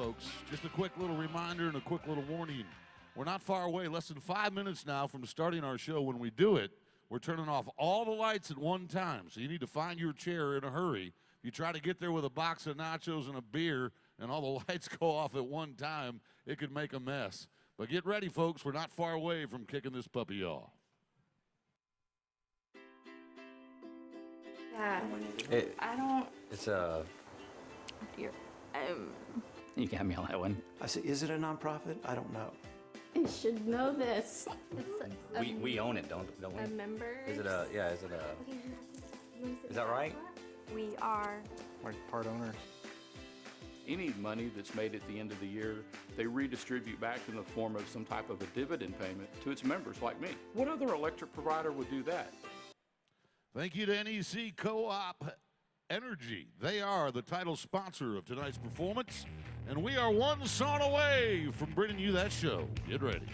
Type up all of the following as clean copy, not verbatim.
folks. Just a quick little reminder and a quick little warning. We're not far away, less than 5 minutes now from starting our show. When we do it, we're turning off all the lights at one time, so you need to find your chair in a hurry. If you try to get there with a box of nachos and a beer and all the lights go off at one time, it could make a mess. But get ready, folks. We're not far away from kicking this puppy off. Yeah. I don't. It's a. Dear. You got me on that one. I said, is it a nonprofit? I don't know. I should know this. It's We own it, don't we? a member. Is it a? Yeah. Is it a? Is that right? We are. We're part owners. Any money that's made at the end of the year, they redistribute back in the form of some type of a dividend payment to its members like me. What other electric provider would do that? Thank you to NEC Co-op Energy. They are the title sponsor of tonight's performance, and we are one song away from bringing you that show. Get ready.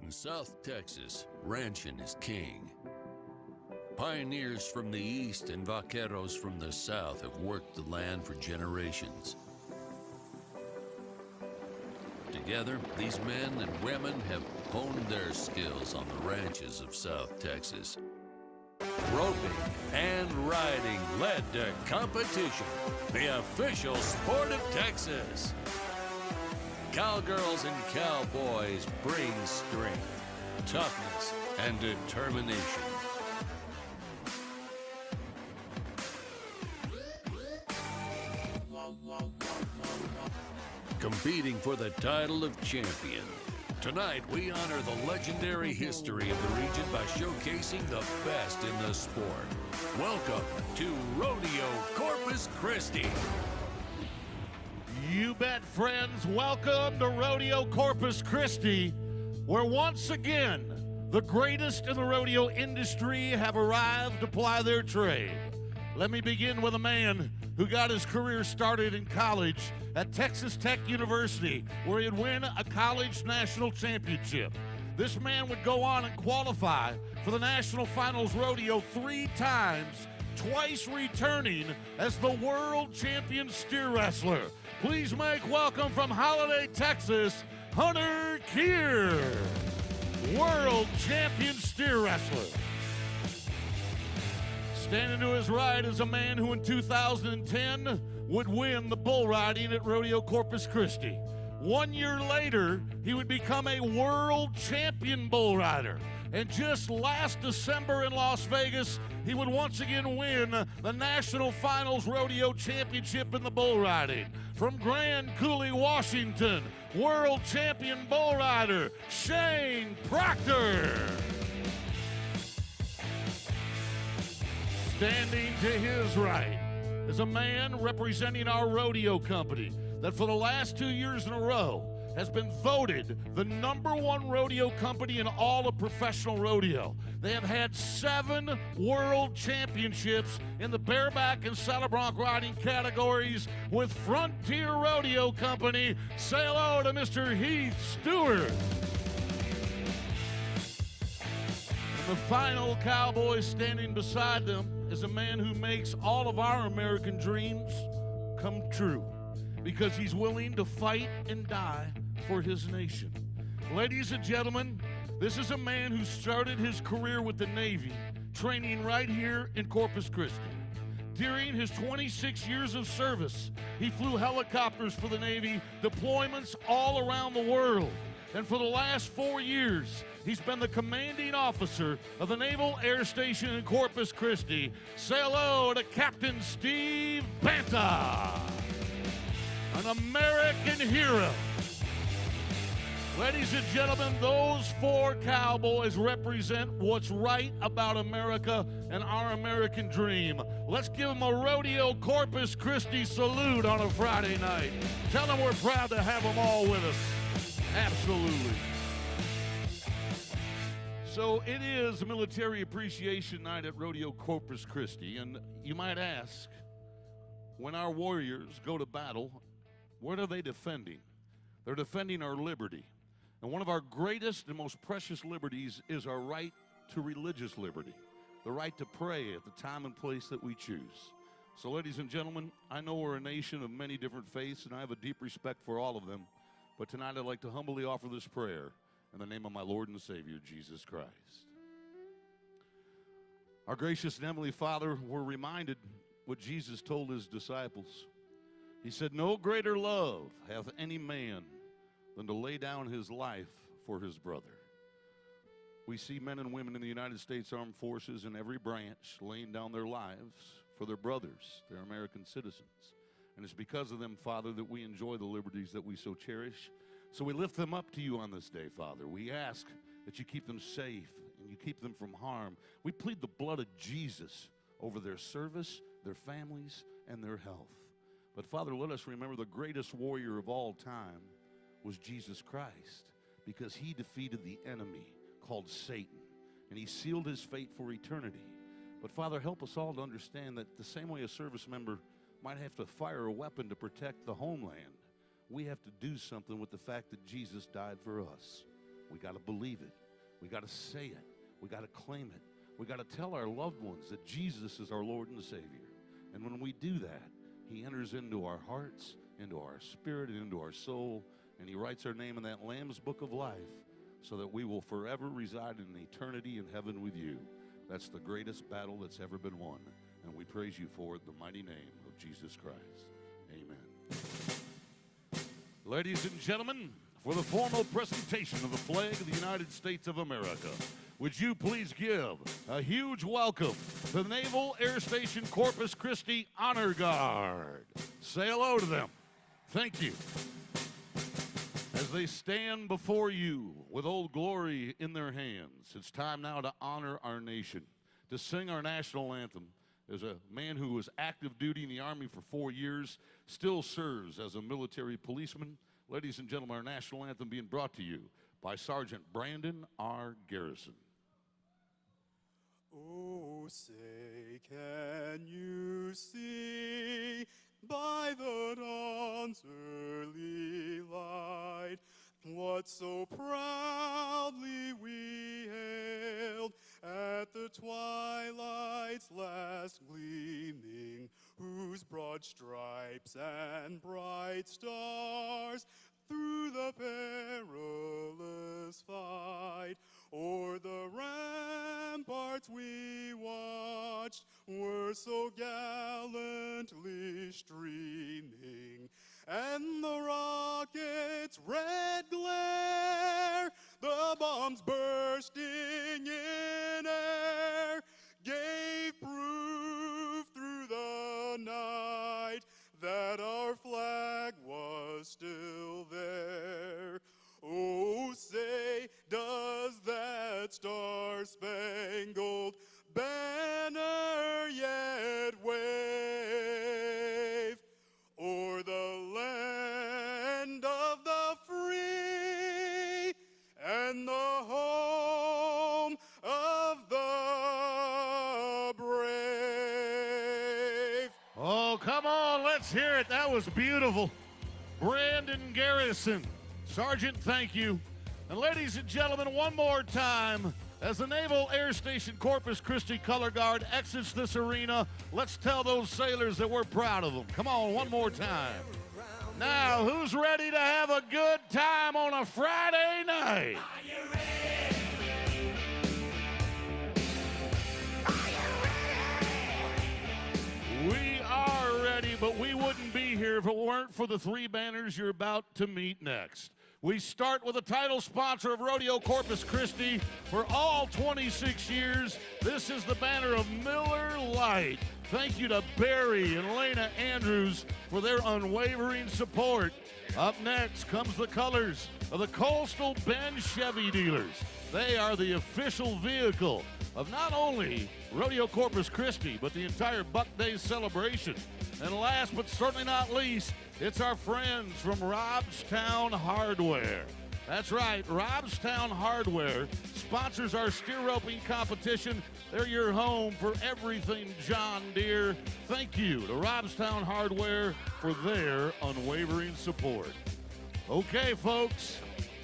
In South Texas, ranching is king. Pioneers from the east and vaqueros from the south have worked the land for generations. Together, these men and women have honed their skills on the ranches of South Texas. Roping and riding led to competition, the official sport of Texas. Cowgirls and cowboys bring strength, toughness, and determination. Competing for the title of champion. Tonight, we honor the legendary history of the region by showcasing the best in the sport. Welcome to Rodeo Corpus Christi. You bet, friends. Welcome to Rodeo Corpus Christi, where once again, the greatest in the rodeo industry have arrived to ply their trade. Let me begin with a man who got his career started in college at Texas Tech University, where he'd win a college national championship. This man would go on and qualify for the National Finals Rodeo 3 times, twice returning as the world champion steer wrestler. Please make welcome from Holiday, Texas, Hunter Keir, world champion steer wrestler. Standing to his right is a man who in 2010 would win the bull riding at Rodeo Corpus Christi. 1 year later, he would become a world champion bull rider. And just last December in Las Vegas, he would once again win the National Finals Rodeo Championship in the bull riding. From Grand Coulee, Washington, world champion bull rider, Shane Proctor. Standing to his right is a man representing our rodeo company that for the last 2 years in a row has been voted the #1 rodeo company in all of professional rodeo. They have had 7 world championships in the bareback and saddle bronc riding categories with Frontier Rodeo Company. Say hello to Mr. Heath Stewart. And the final cowboy standing beside them is a man who makes all of our American dreams come true because he's willing to fight and die for his nation. Ladies and gentlemen, this is a man who started his career with the Navy, training right here in Corpus Christi. During his 26 years of service, he flew helicopters for the Navy, deployments all around the world. And for the last 4 years, he's been the commanding officer of the Naval Air Station in Corpus Christi. Say hello to Captain Steve Banta, an American hero. Ladies and gentlemen, those 4 cowboys represent what's right about America and our American dream. Let's give them a Rodeo Corpus Christi salute on a Friday night. Tell them we're proud to have them all with us. Absolutely. So it is Military Appreciation Night at Rodeo Corpus Christi, and you might ask, when our warriors go to battle, what are they defending? They're defending our liberty. And one of our greatest and most precious liberties is our right to religious liberty, the right to pray at the time and place that we choose. So ladies and gentlemen, I know we're a nation of many different faiths, and I have a deep respect for all of them. But tonight I'd like to humbly offer this prayer in the name of my Lord and Savior, Jesus Christ. Our gracious and heavenly Father, we're reminded what Jesus told his disciples. He said, "No greater love hath any man than to lay down his life for his brother." We see men and women in the United States Armed Forces in every branch laying down their lives for their brothers, their American citizens. And it's because of them, Father, that we enjoy the liberties that we so cherish. So we lift them up to you on this day, Father. We ask that you keep them safe and you keep them from harm. We plead the blood of Jesus over their service, their families, and their health. But Father, let us remember the greatest warrior of all time was Jesus Christ, because he defeated the enemy called Satan, and he sealed his fate for eternity. But Father, help us all to understand that the same way a service member might have to fire a weapon to protect the homeland, we have to do something with the fact that Jesus died for us. We got to believe it. We got to say it. We got to claim it. We got to tell our loved ones that Jesus is our Lord and Savior. And when we do that, he enters into our hearts, into our spirit, and into our soul, and he writes our name in that Lamb's Book of Life so that we will forever reside in eternity in heaven with you. That's the greatest battle that's ever been won, and we praise you for it in the mighty name of Jesus Christ. Amen. Ladies and gentlemen, for the formal presentation of the flag of the United States of America, would you please give a huge welcome to the Naval Air Station Corpus Christi Honor Guard. Say hello to them. Thank you. As they stand before you with Old Glory in their hands, it's time now to honor our nation, to sing our national anthem. There's a man who was active duty in the Army for 4 years, still serves as a military policeman. Ladies and gentlemen, our national anthem being brought to you by Sergeant Brandon R. Garrison. Oh, say, can you see by the dawn's early light what so proudly we hailed at the twilight's last gleaming, whose broad stripes and bright stars through the perilous fight o'er the ramparts we watched were so gallantly streaming, and the rocket's red glare, the bombs bursting in air, gave proof through the night that our flag was still there. Oh, say, does that star-spangled banner yet wave o'er the land of the free and the home of the brave? Oh, come on, let's hear it. That was beautiful. Brandon Garrison. Sergeant, thank you. And ladies and gentlemen, one more time, as the Naval Air Station Corpus Christi Color Guard exits this arena, let's tell those sailors that we're proud of them. Come on, one more time. Now, who's ready to have a good time on a Friday night? Are you ready? We are ready, but we wouldn't be here if it weren't for the three banners you're about to meet next. We start with the title sponsor of Rodeo Corpus Christi for all 26 years. This is the banner of Miller Lite. Thank you to Barry and Lena Andrews for their unwavering support. Up next comes the colors of the Coastal Bend Chevy dealers. They are the official vehicle of not only Rodeo Corpus Christi, but the entire Buc Day celebration. And last but certainly not least, it's our friends from Robstown Hardware. That's right, Robstown Hardware sponsors our steer roping competition. They're your home for everything John Deere. Thank you to Robstown Hardware for their unwavering support. Okay, folks,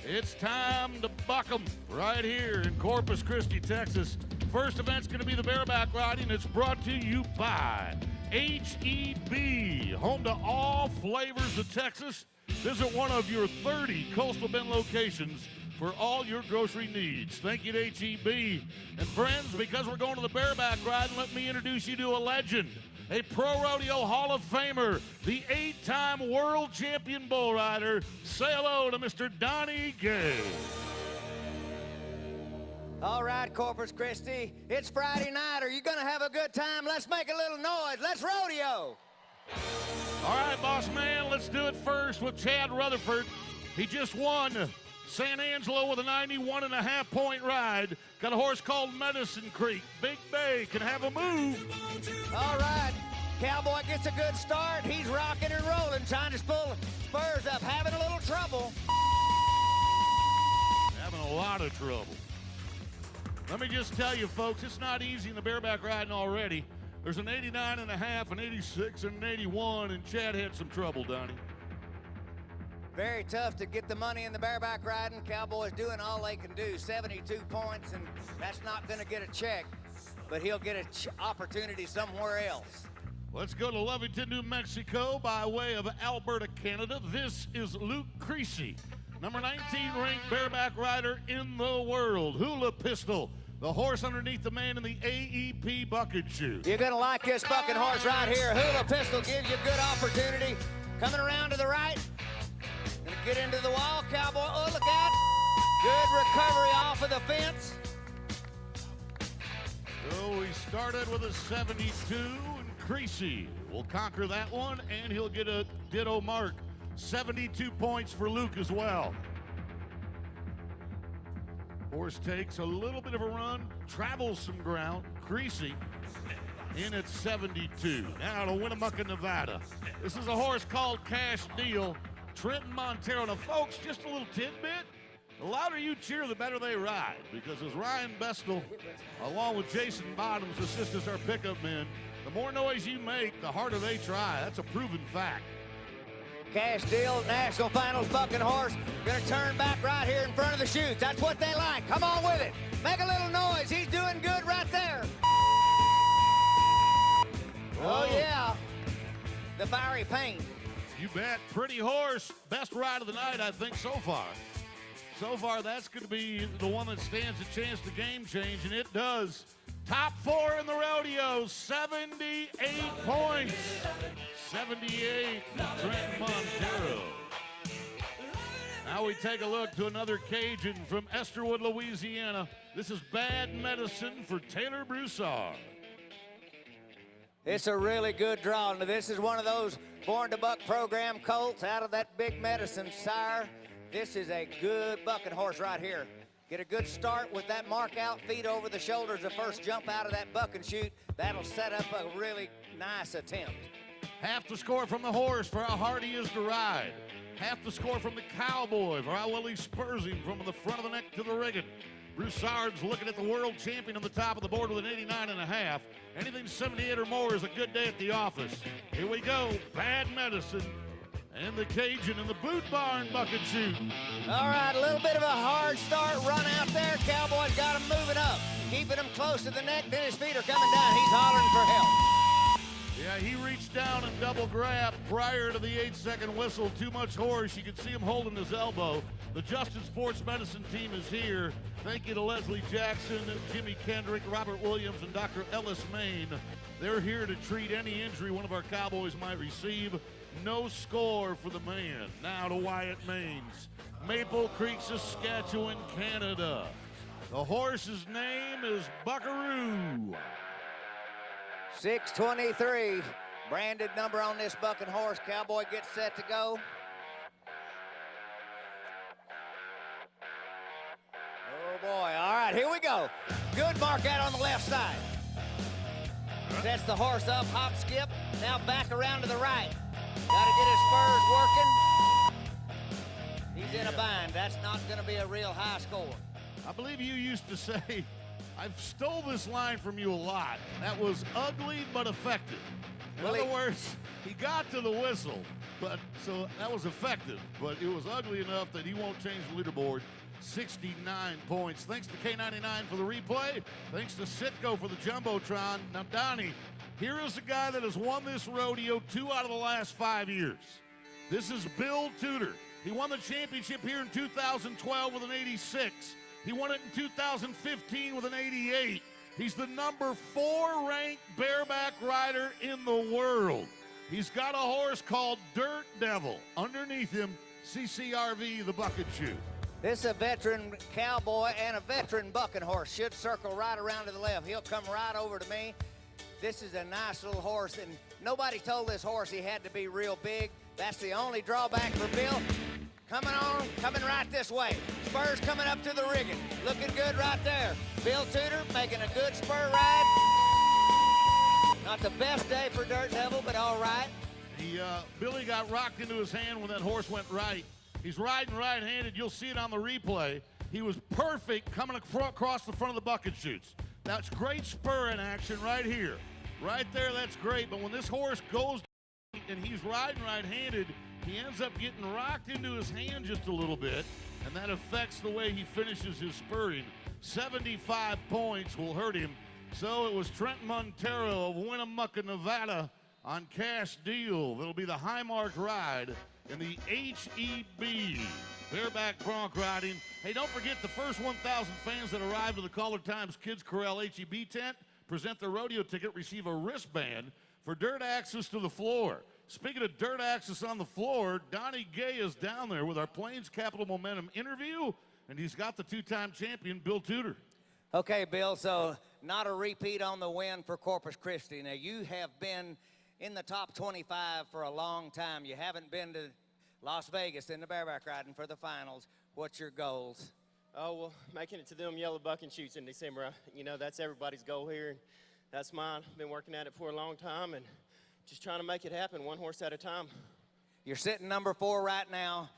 it's time to buck 'em right here in Corpus Christi, Texas. First event's going to be the Bareback riding. It's brought to you by H-E-B, home to all flavors of Texas. Visit one of your 30 Coastal Bend locations for all your grocery needs. Thank you to H-E-B. And friends, because we're going to the Bareback riding, let me introduce you to a legend, a Pro Rodeo Hall of Famer, the 8-time world champion bull rider. Say hello to Mr. Donnie Gay. All right, Corpus Christi, it's Friday night. Are you going to have a good time? Let's make a little noise. Let's rodeo. All right, boss man, let's do it first with Chad Rutherford. He just won San Angelo with a 91.5-point ride. Got a horse called Medicine Creek. Big Bay can have a move. All right, Cowboy gets a good start. He's rocking and rolling, trying to pull spurs up, having a little trouble. Having a lot of trouble. Let me just tell you, folks, it's not easy in the bareback riding already. There's an 89.5, an 86, and an 81, and Chad had some trouble, Donnie. Very tough to get the money in the bareback riding. Cowboys doing all they can do. 72 points, and that's not going to get a check, but he'll get an opportunity somewhere else. Let's go to Lovington, New Mexico by way of Alberta, Canada. This is Luke Creasy, number 19 ranked bareback rider in the world. Hula Pistol, the horse underneath the man in the AEP bucket chute. You're going to like this bucking horse right here. Hula Pistol gives you a good opportunity. Coming around to the right. Gonna get into the wall, Cowboy. Oh, look out. Good recovery off of the fence. So we started with a 72, and Creasy will conquer that one, and he'll get a ditto mark. 72 points for Luke as well. Horse takes a little bit of a run, travels some ground. Creasy in at 72. Now to Winnemucca, Nevada. This is a horse called Cash Deal. Trenton Montero. Now, folks, just a little tidbit. The louder you cheer, the better they ride. Because as Ryan Bestel, along with Jason Bottoms, assist as our pickup men, the more noise you make, the harder they try. That's a proven fact. Cash Deal, National Finals bucking horse. Gonna turn back right here in front of the chutes. That's what they like. Come on with it. Make a little noise. He's doing good right there. Oh, yeah. The fiery paint. You bet. Pretty horse. Best ride of the night, I think, so far. So far, that's going to be the one that stands a chance to game change, and it does. Top 4 in the rodeo, 78 points. 78 for Trenton Montero. Now we take a look to another Cajun from Esterwood, Louisiana. This is Bad Medicine for Taylor Broussard. It's a really good draw. Now, this is one of those Born to Buck program colts out of that Big Medicine sire. This is a good bucking horse right here. Get a good start with that mark out, feet over the shoulders, the first jump out of that bucking chute. That'll set up a really nice attempt. Half the score from the horse for how hard he is to ride. Half the score from the cowboy for how well he spurs him from the front of the neck to the rigging. Broussard's looking at the world champion on the top of the board with an 89.5. Anything 78 or more is a good day at the office. Here we go, Bad Medicine and the Cajun in the Boot Barn bucket chute. All right, a little bit of a hard start run out there. Cowboy's got him moving up, keeping him close to the neck. Then his feet are coming down. He's hollering for help. Yeah, he reached down and double grabbed prior to the 8-second whistle. Too much horse. You could see him holding his elbow. The Justin Sports Medicine team is here. Thank you to Leslie Jackson, Jimmy Kendrick, Robert Williams, and Dr. Ellis Main. They're here to treat any injury one of our Cowboys might receive. No score for the man. Now to Wyatt Mains, Maple Creek, Saskatchewan, Canada. The horse's name is Buckaroo. 623, branded number on this bucking horse. Cowboy gets set to go. Oh boy, all right, here we go. Good mark out on the left side. Sets the horse up, hop, skip, now back around to the right. Got to get his spurs working. He's in a bind. That's not going to be a real high score. I believe you used to say, I've stole this line from you a lot. That was ugly but effective. In other words, he got to the whistle, but so that was effective, but it was ugly enough that he won't change the leaderboard. 69 points. Thanks to K99 for the replay. Thanks to Sitco for the Jumbotron. Now, Donnie, here is a guy that has won this rodeo 2 out of the last 5 years. This is Bill Tudor. He won the championship here in 2012 with an 86. He won it in 2015 with an 88. He's the number 4 ranked bareback rider in the world. He's got a horse called Dirt Devil. Underneath him, CCRV, the bucket chute. This is a veteran cowboy and a veteran bucking horse. Should circle right around to the left. He'll come right over to me. This is a nice little horse, and nobody told this horse he had to be real big. That's the only drawback for Bill. Coming right this way. Spurs coming up to the rigging. Looking good right there. Bill Tudor making a good spur ride. Not the best day for Dirt Devil, but all right. Billy got rocked into his hand when that horse went right. He's riding right-handed. You'll see it on the replay. He was perfect coming across the front of the bucket chutes. That's great spur in action right here. Right there, that's great. But when this horse goes and he's riding right-handed, He ends up getting rocked into his hand just a little bit, and that affects the way he finishes his spurring. 75 points will hurt him. So it was Trent Montero of Winnemucca, Nevada on Cash Deal. That'll be the Highmark ride in the HEB. Bareback bronc riding. Hey, don't forget the first 1,000 fans that arrive to the Caller Times Kids Corral HEB tent present their rodeo ticket, receive a wristband for dirt access to the floor. Speaking of dirt access on the floor, Donnie Gay is down there with our Plains Capital Momentum interview, and he's got the two-time champion, Bill Tudor. Okay, Bill, so not a repeat on the win for Corpus Christi. Now, you have been in the top 25 for a long time. You haven't been to Las Vegas in the bareback riding for the finals. What's your goals? Oh, well, making it to them yellow bucking shoots in December. You know, that's everybody's goal here, and that's mine. I've been working at it for a long time and just trying to make it happen, one horse at a time. You're sitting number 4 right now.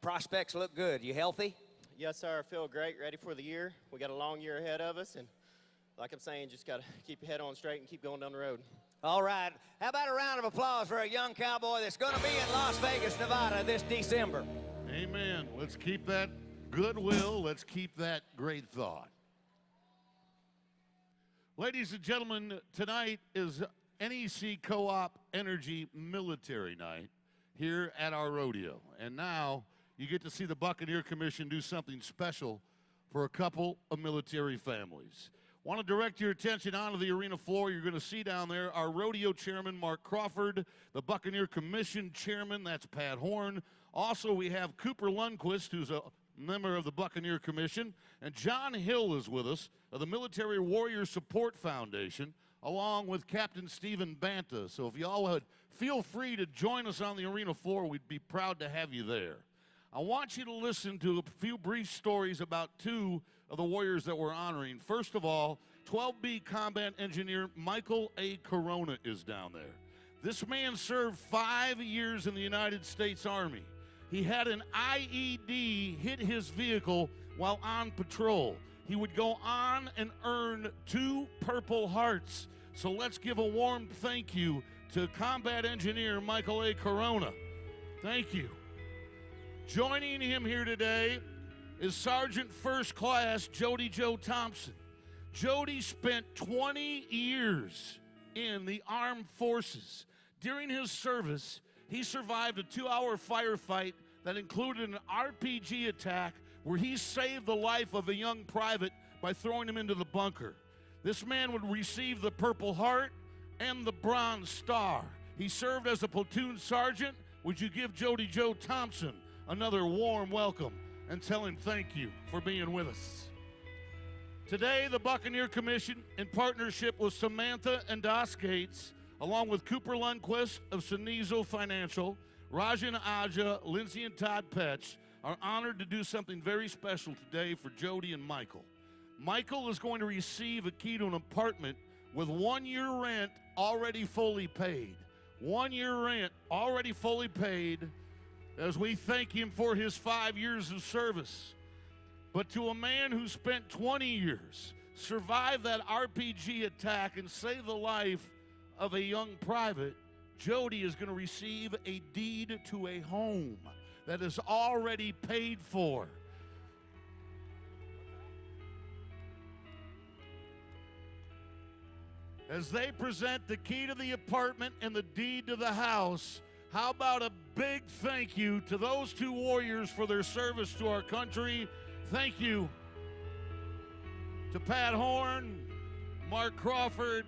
Prospects look good. You healthy? Yes, sir. I feel great, ready for the year. We got a long year ahead of us, and like I'm saying, just got to keep your head on straight and keep going down the road. All right. How about a round of applause for a young cowboy that's going to be in Las Vegas, Nevada this December? Amen. Let's keep that goodwill. Let's keep that great thought. Ladies and gentlemen, tonight is NEC Co-op Energy Military Night here at our rodeo. And now you get to see the Buccaneer Commission do something special for a couple of military families. Want to direct your attention onto the arena floor. You're going to see down there our rodeo chairman, Mark Crawford, the Buccaneer Commission chairman, that's Pat Horn. Also, we have Cooper Lundquist, who's a member of the Buccaneer Commission, and John Hill is with us of the Military Warrior Support Foundation, along with Captain Stephen Banta. So if y'all would feel free to join us on the arena floor, we'd be proud to have you there. I want you to listen to a few brief stories about two of the warriors that we're honoring. First of all, 12B combat engineer Michael A. Corona is down there. This man served 5 years in the United States Army. He had an IED hit his vehicle while on patrol. He would go on and earn 2 Purple Hearts. So let's give a warm thank you to combat engineer Michael A. Corona. Thank you. Joining him here today is Sergeant First Class Jody Joe Thompson. Jody spent 20 years in the armed forces. During his service, he survived a 2-hour firefight that included an RPG attack where he saved the life of a young private by throwing him into the bunker. This man would receive the Purple Heart and the Bronze Star. He served as a platoon sergeant. Would you give Jody Joe Thompson another warm welcome and tell him thank you for being with us? Today, the Buccaneer Commission, in partnership with Samantha and Dos Gates, along with Cooper Lundquist of Sonizo Financial, Rajan Aja, Lindsay and Todd Petch, are honored to do something very special today for Jody and Michael. Michael is going to receive a key to an apartment with 1 year rent already fully paid. 1 year rent already fully paid, as we thank him for his 5 years of service. But to a man who spent 20 years, survived that RPG attack, and saved the life of a young private, Jody is going to receive a deed to a home that is already paid for. As they present the key to the apartment and the deed to the house, how about a big thank you to those two warriors for their service to our country. Thank you to Pat Horn, Mark Crawford,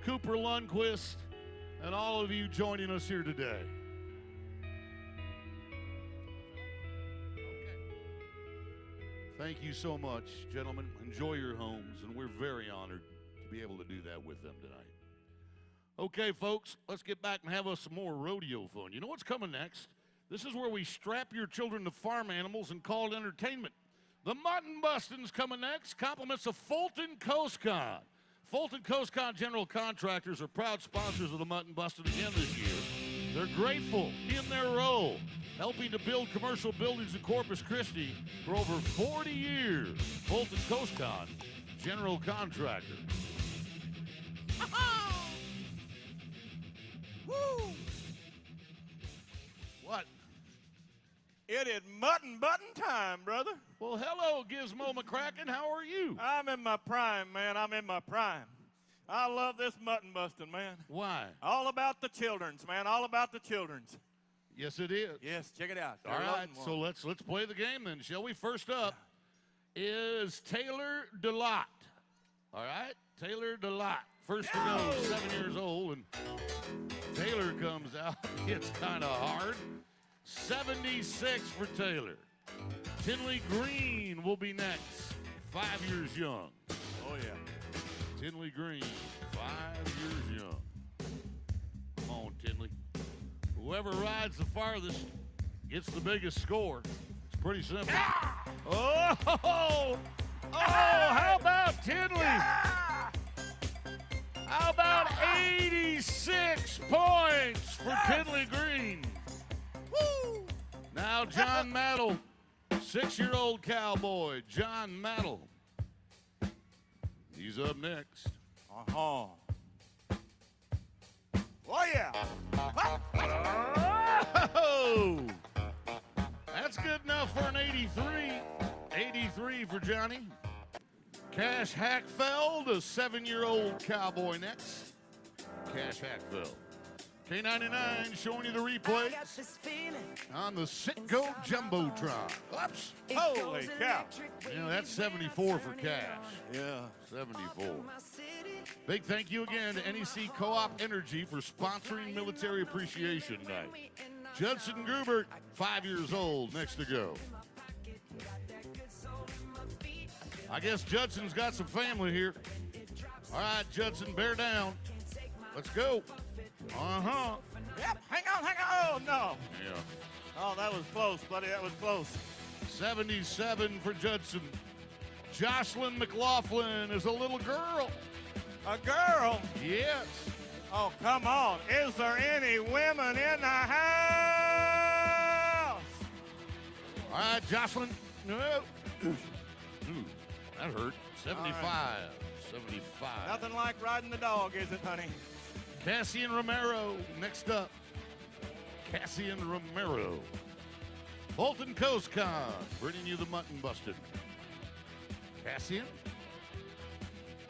Cooper Lundquist, and all of you joining us here today. Thank you so much, gentlemen. Enjoy your homes, and we're very honored to be able to do that with them tonight. Okay, folks, let's get back and have us some more rodeo fun. You know what's coming next? This is where we strap your children to farm animals and call it entertainment. The Mutton Bustin's coming next. Compliments of Fulton Coast Guard. Fulton Coast Guard General Contractors are proud sponsors of the Mutton Bustin' again this year. They're grateful in their role, helping to build commercial buildings in Corpus Christi for over 40 years. Fulton Coast Guard General Contractor. Woo! What? It is mutton button time, brother. Well, hello, Gizmo McCracken. How are you? I'm in my prime, man. I'm in my prime. I love this mutton busting, man. Why? All about the children's, man. All about the children's. Yes, it is. Yes, check it out. All right, so let's play the game then, shall we? First up is Taylor DeLotte. All right, Taylor DeLotte. First to go, 7 years old, and Taylor comes out. It's kind of hard. 76 for Taylor. Tinley Green will be next. 5 years young. Oh, yeah. Tinley Green, 5 years young. Come on, Tinley. Whoever rides the farthest gets the biggest score. It's pretty simple. Yeah! Oh, how about Tinley? How about 86 points for Tinley Green? Woo! Now John Mattle, 6-year-old cowboy, John Mattle. He's up next. Uh-huh. Oh, yeah. Oh! That's good enough for an 83. 83 for Johnny. Cash Hackfeld, a 7-year-old cowboy next. Cash Hackfeld. K99 showing you the replays on the Citgo Jumbotron. Oops. Holy cow. You know, that's 74 for Cash. Yeah. 74. Big thank you again to NEC Co-op Energy for sponsoring Military Appreciation Night. Judson Grubert, 5 years old, next to go. I guess Judson's got some family here. All right, Judson, bear down. Let's go. Uh-huh. Yep, hang on. Oh, no. Yeah. Oh, that was close, buddy. That was close. 77 for Judson. Jocelyn McLaughlin is a little girl. A girl? Yes. Oh, come on. Is there any women in the house? All right, Jocelyn. No. Ooh, that hurt. 75. Right. 75. Nothing like riding the dog, is it, honey? Cassian Romero, next up. Cassian Romero. Bolton Coast Con, bringing you the mutton busted. Cassian?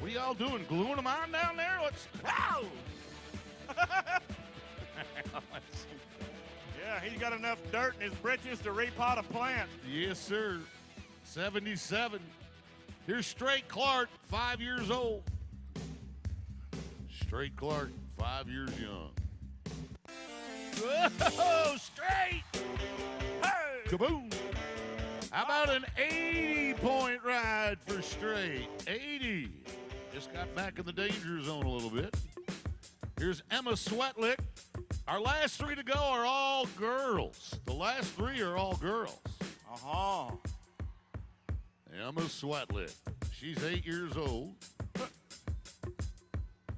What are y'all doing? Gluing them on down there? Let's. Wow! Yeah, he's got enough dirt in his britches to repot a plant. Yes, sir. 77. Here's Straight Clark, 5 years old. Straight Clark, 5 years young. Whoa, Straight! Hey! Kaboom! How about an 80-point ride for Straight? 80. Just got back in the danger zone a little bit. Here's Emma Sweatlick. Our last 3 to go are all girls. The last 3 are all girls. Uh-huh. Emma Sweatlick. She's 8 years old.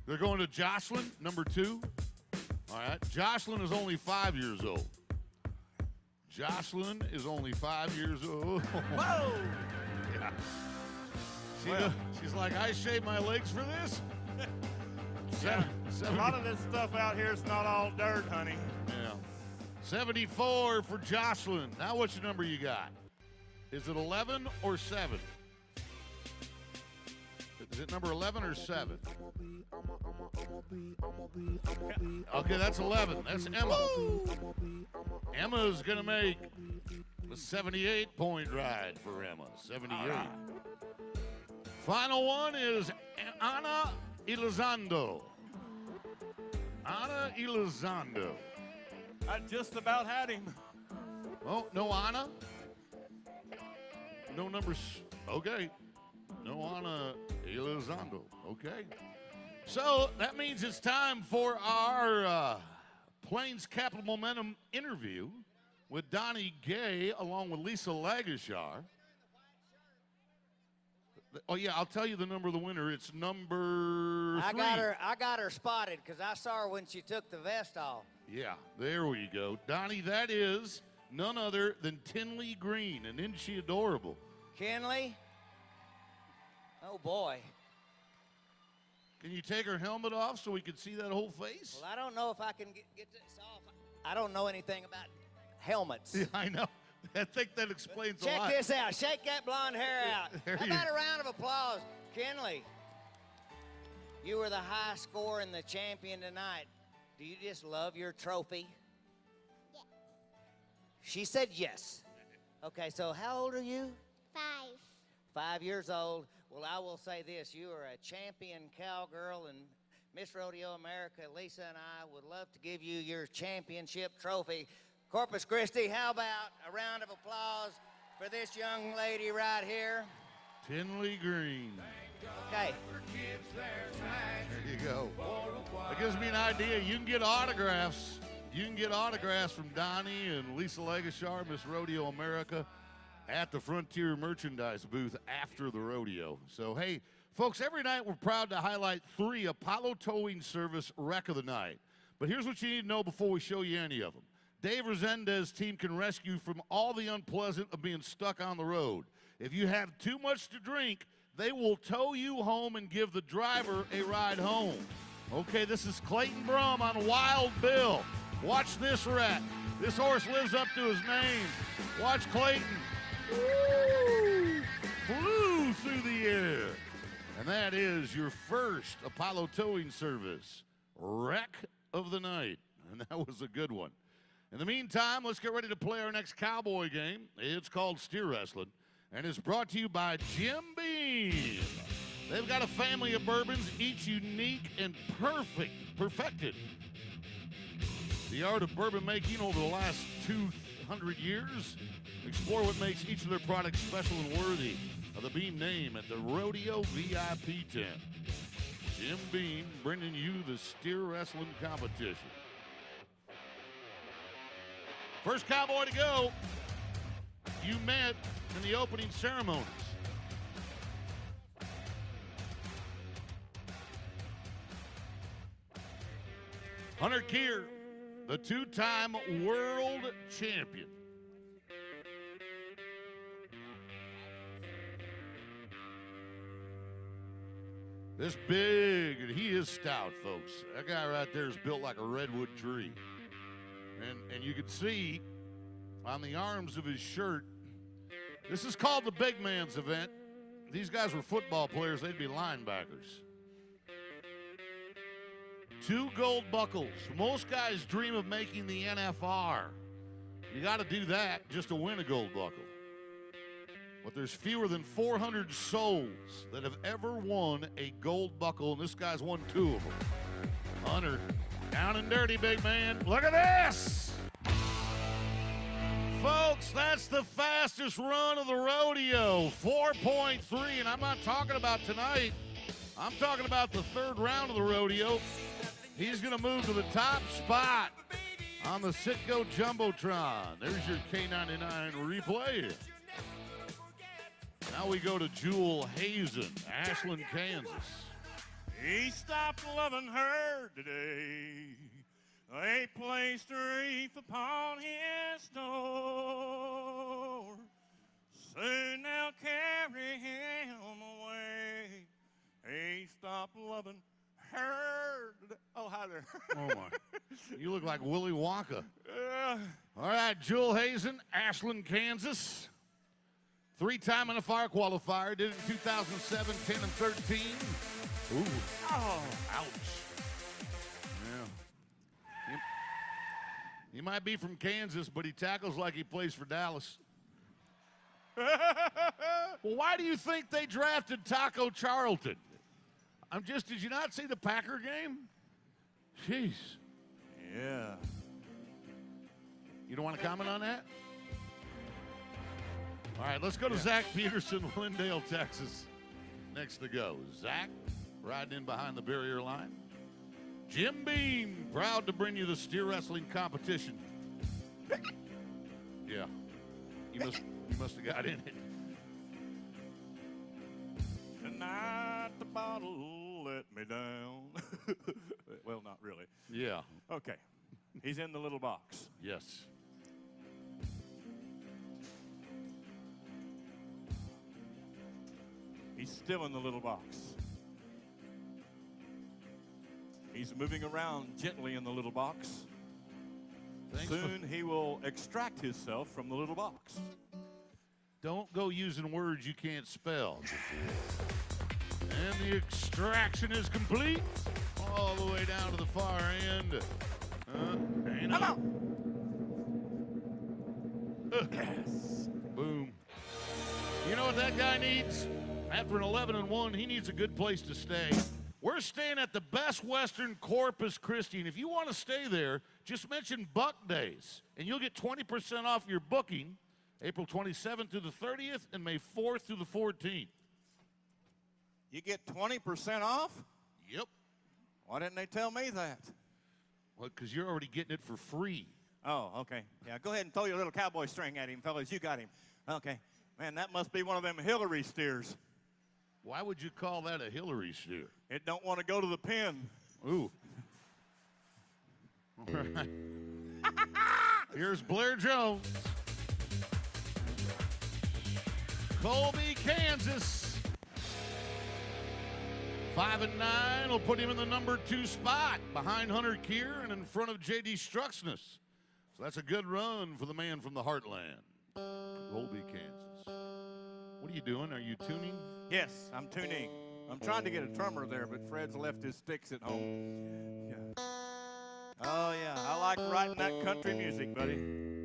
They're going to Jocelyn, number 2. All right. Jocelyn is only 5 years old. Jocelyn is only 5 years old. Whoa! Yeah. She's like, I shaved my legs for this? Yeah. A lot of this stuff out here is not all dirt, honey. Yeah. 74 for Jocelyn. Now what's your number you got? Is it 11 or 7? Is it number 11 or 7? Okay, that's 11. That's Emma. Emma's going to make a 78-point ride for Emma. 78. Right. Final one is Ana Elizondo. Ana Elizondo. I just about had him. Oh, no Ana? No numbers. Okay. No Ana Elizondo. Okay. So that means it's time for our Plains Capital Momentum interview with Donnie Gay along with Lisa Lagashar. Oh, yeah, I'll tell you the number of the winner. It's number 3. I got her spotted because I saw her when she took the vest off. Yeah, there we go. Donnie, that is none other than Tinley Green, and isn't she adorable? Kinley? Oh, boy. Can you take her helmet off so we can see that whole face? Well, I don't know if I can get this off. I don't know anything about helmets. Yeah, I know. I think that explains a Check lot. this out. Shake that blonde hair out. There How you- about a round of applause? Kenley, you were the high scorer and the champion tonight. Do you just love your trophy? Yes. She said yes. Okay, so how old are you? 5. 5 years old. Well, I will say this. You are a champion cowgirl, and Miss Rodeo America, Lisa and I would love to give you your championship trophy. Corpus Christi, how about a round of applause for this young lady right here? Tinley Green. Okay. There you go. That gives me an idea. You can get autographs. You can get autographs from Donnie and Lisa Legashar, Miss Rodeo America, at the Frontier Merchandise booth after the rodeo. So, hey, folks, every night we're proud to highlight 3 Apollo Towing Service Wreck of the Night. But here's what you need to know before we show you any of them. Dave Resendez's team can rescue you from all the unpleasant of being stuck on the road. If you have too much to drink, they will tow you home and give the driver a ride home. Okay, this is Clayton Brum on Wild Bill. Watch this wreck. This horse lives up to his name. Watch Clayton. Woo! Flew through the air. And that is your first Apollo Towing Service Wreck of the Night. And that was a good one. In the meantime, let's get ready to play our next cowboy game. It's called Steer Wrestling, and it's brought to you by Jim Beam. They've got a family of bourbons, each unique and perfected the art of bourbon making over the last 200 years. Explore what makes each of their products special and worthy of the Beam name at the Rodeo VIP tent. Jim Beam bringing you the Steer Wrestling competition. First cowboy to go, you met in the opening ceremonies. Hunter Keir, the 2-time world champion. This big, and he is stout, folks. That guy right there is built like a redwood tree. And you can see on the arms of his shirt, this is called the big man's event. These guys were football players. They'd be linebackers. 2 gold buckles. Most guys dream of making the NFR. You got to do that just to win a gold buckle. But there's fewer than 400 souls that have ever won a gold buckle, and this guy's won 2 of them. Hunter, down and dirty, big man. Look at this! Folks, that's the fastest run of the rodeo, 4.3, and I'm not talking about tonight. I'm talking about the 3rd round of the rodeo. He's going to move to the top spot on the Citgo Jumbotron. There's your K99 replay. Now we go to Jewel Hazen, Ashland, Kansas. He stopped loving her today. They placed a wreath upon his door. Soon they'll carry him away. He stopped loving her today. Oh, hi there. Oh, my. You look like Willy Wonka. All right, Jewel Hazen, Ashland, Kansas. 3-time NFR qualifier. Did it in 2007, 10, and 13. Ooh. Oh, ouch. Yeah. He might be from Kansas, but he tackles like he plays for Dallas. Well, why do you think they drafted Taco Charlton? Did you not see the Packer game? Jeez. Yeah. You don't want to comment on that? All right, let's go to Zach Peterson, Glendale, Texas. Next to go. Zach riding in behind the barrier line. Jim Beam, proud to bring you the steer wrestling competition. Yeah. You must have got in it. Tonight the bottle let me down. Well, not really. Yeah. Okay. He's in the little box. Yes. He's still in the little box. He's moving around gently in the little box. Soon he will extract himself from the little box. Don't go using words you can't spell. And the extraction is complete. All the way down to the far end. And up. Yes. Boom. You know what that guy needs? After an 11-1, he needs a good place to stay. We're staying at the Best Western Corpus Christi, and if you want to stay there, just mention Buc Days, and you'll get 20% off your booking, April 27th through the 30th and May 4th through the 14th. You get 20% off? Yep. Why didn't they tell me that? Well, because you're already getting it for free. Oh, okay. Yeah, go ahead and throw your little cowboy string at him, fellas. You got him. Okay. Man, that must be one of them Hillary steers. Why would you call that a Hillary steer? It don't want to go to the pen. Ooh. All right. Here's Blair Jones. Colby, Kansas. 5-9 will put him in the number 2 spot behind Hunter Keir and in front of J.D. Struxness. So that's a good run for the man from the heartland. Colby, Kansas. What are you doing? Are you tuning? Yes, I'm tuning. I'm trying to get a drummer there, but Fred's left his sticks at home. Yeah. Oh, yeah. I like writing that country music, buddy.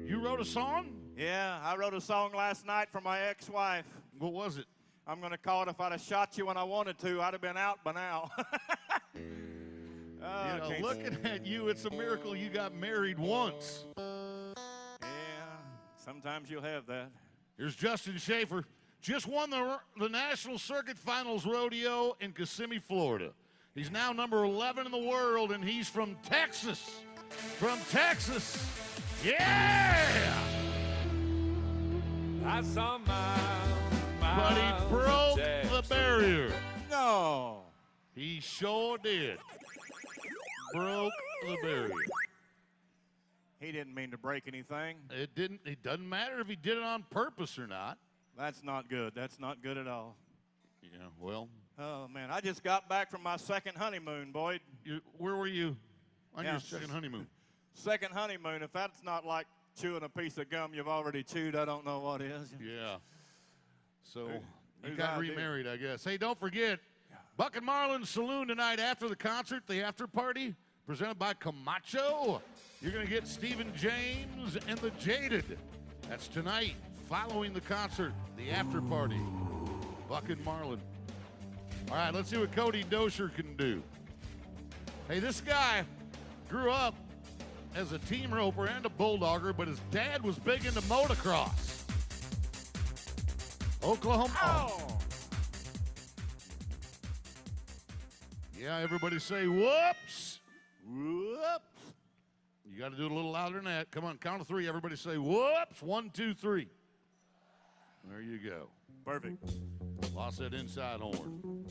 You wrote a song? Yeah, I wrote a song last night for my ex-wife. What was it? I'm going to call it If I'd Have Shot You When I Wanted To, I'd have been out by now. Looking at you, it's a miracle you got married once. Yeah, sometimes you'll have that. Here's Justin Schaefer. Just won the National Circuit Finals Rodeo in Kissimmee, Florida. He's now number 11 in the world, and he's from Texas. From Texas. Yeah! I saw But he broke the barrier. No. He sure did. Broke the barrier. He didn't mean to break anything. It doesn't matter if he did it on purpose or not. That's not good. That's not good at all. Yeah, well. Oh, man, I just got back from my second honeymoon, Boyd. Where were you on your second honeymoon? Second honeymoon. If that's not like chewing a piece of gum you've already chewed, I don't know what is. Yeah. So you whose got idea? remarried, I guess. Hey, don't forget, Buck and Marlin Saloon tonight after the concert, the after party, presented by Camacho. You're going to get Stephen James and the Jaded. That's tonight, following the concert, the after party. Buck and Marlin. All right, let's see what Cody Dosher can do. Hey, this guy grew up as a team roper and a bulldogger, but his dad was big into motocross. Oklahoma. Oh. Yeah, everybody say whoops. Whoops. You got to do it a little louder than that. Come on, count to 3. Everybody say whoops. 1, 2, 3. There you go. Perfect. Lost that inside horn.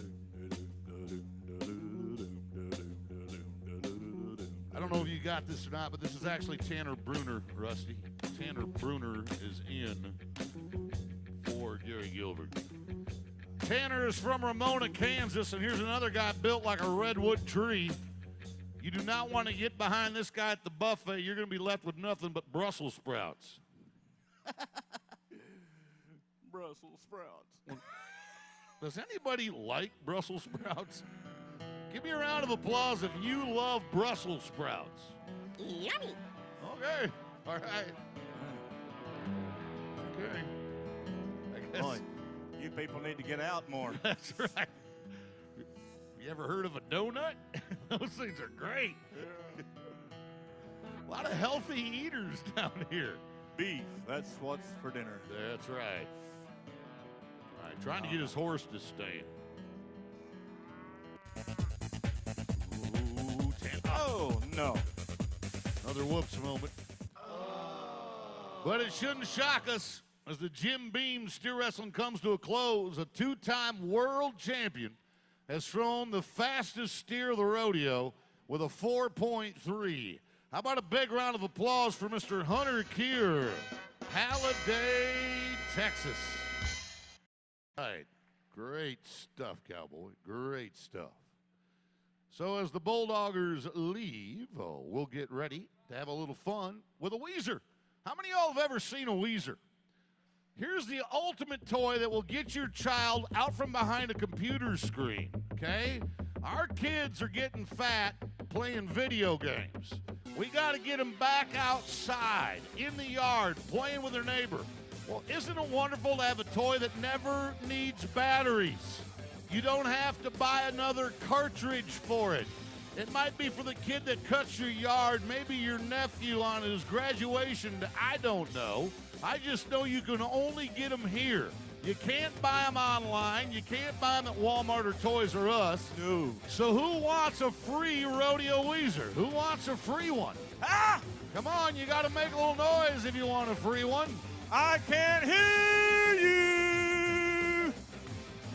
I don't know if you got this or not, but this is actually Tanner Bruner, Rusty. Tanner Bruner is in for Gary Gilbert. Tanner is from Ramona, Kansas, and here's another guy built like a redwood tree. You do not want to get behind this guy at the buffet. You're going to be left with nothing but Brussels sprouts. Brussels sprouts. Does anybody like Brussels sprouts? Give me a round of applause if you love Brussels sprouts. Yummy. Okay. All right. Okay. I guess. Boy, you people need to get out more. That's right. You ever heard of a donut? Those things are great. Yeah. A lot of healthy eaters down here. Beef, that's what's for dinner. That's right. All right, trying to get his horse to stand. Ooh, oh, no. Another whoops moment. But it shouldn't shock us as the Jim Beam steer wrestling comes to a close. A 2-time world champion has thrown the fastest steer of the rodeo with a 4.3. How about a big round of applause for Mr. Hunter Keir, Halliday, Texas. All right, great stuff, Cowboy, great stuff. So as the Bulldoggers leave, we'll get ready to have a little fun with a Weezer. How many of y'all have ever seen a Weezer? Here's the ultimate toy that will get your child out from behind a computer screen, okay? Our kids are getting fat playing video games. We got to get them back outside, in the yard, playing with their neighbor. Well, isn't it wonderful to have a toy that never needs batteries? You don't have to buy another cartridge for it. It might be for the kid that cuts your yard, maybe your nephew on his graduation. I don't know. I just know you can only get them here. You can't buy them online. You can't buy them at Walmart or Toys R Us. No. So who wants a free Rodeo Weezer? Who wants a free one? Ah! Come on, you got to make a little noise if you want a free one. I can't hear you.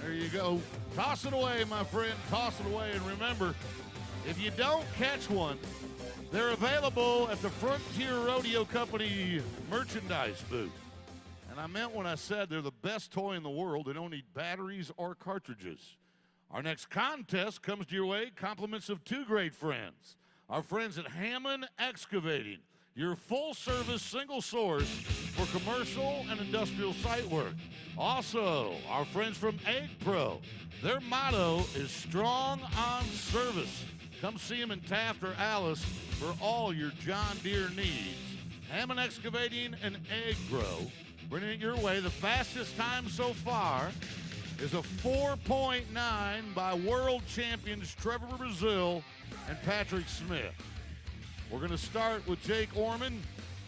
There you go. Toss it away, my friend. Toss it away. And remember, if you don't catch one, they're available at the Frontier Rodeo Company merchandise booth. And I meant when I said they're the best toy in the world. They don't need batteries or cartridges. Our next contest comes to your way, compliments of two great friends. Our friends at Hammond Excavating, your full-service single source for commercial and industrial site work. Also, our friends from Egg Pro. Their motto is strong on service. Come see them in Taft or Alice for all your John Deere needs. Hammond Excavating and Egg Pro, bringing it your way. The fastest time so far is a 4.9 by world champions Trevor Brazil and Patrick Smith. We're going to start with Jake Orman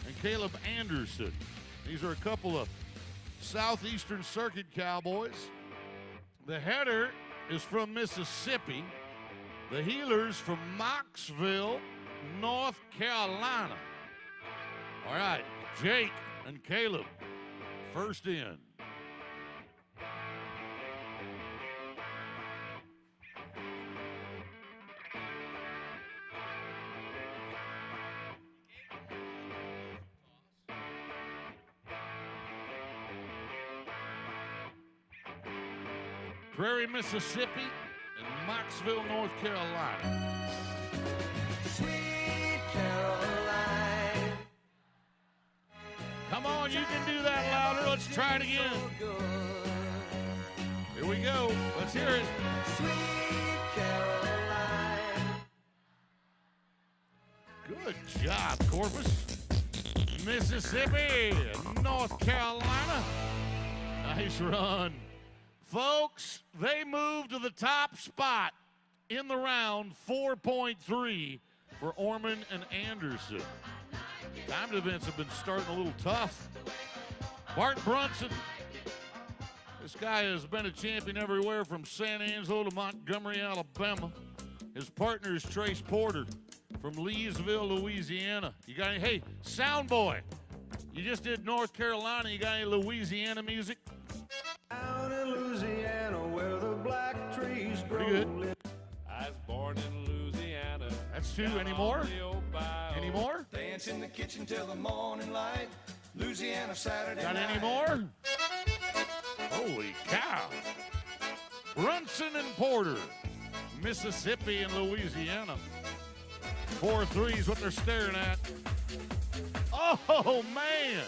and Caleb Anderson. These are a couple of Southeastern Circuit cowboys. The header is from Mississippi. The heelers from Knoxville, North Carolina. All right, Jake and Caleb, first in. Prairie, Mississippi, and Knoxville, North Carolina. Sweet Caroline. Come on, you can do that louder. Let's try it again. Here we go. Let's hear it. Sweet Caroline. Good job, Corpus. Mississippi, North Carolina. Nice run. Folks, they moved to the top spot in the round, 4.3 for Orman and Anderson. Timed events have been starting a little tough. Bart Brunson, this guy has been a champion everywhere from San Angelo to Montgomery, Alabama. His partner is Trace Porter from Leesville, Louisiana. You got any, hey, Sound Boy, you just did North Carolina. You got any Louisiana music? Down in Louisiana where the black trees grow. Pretty good. I was born in Louisiana. That's two. Any more? Any more? Dance in the kitchen till the morning light. Louisiana Saturday Got night. any more? Holy cow. Brunson and Porter, Mississippi and Louisiana. 4-3 is what they're staring at. Oh, man.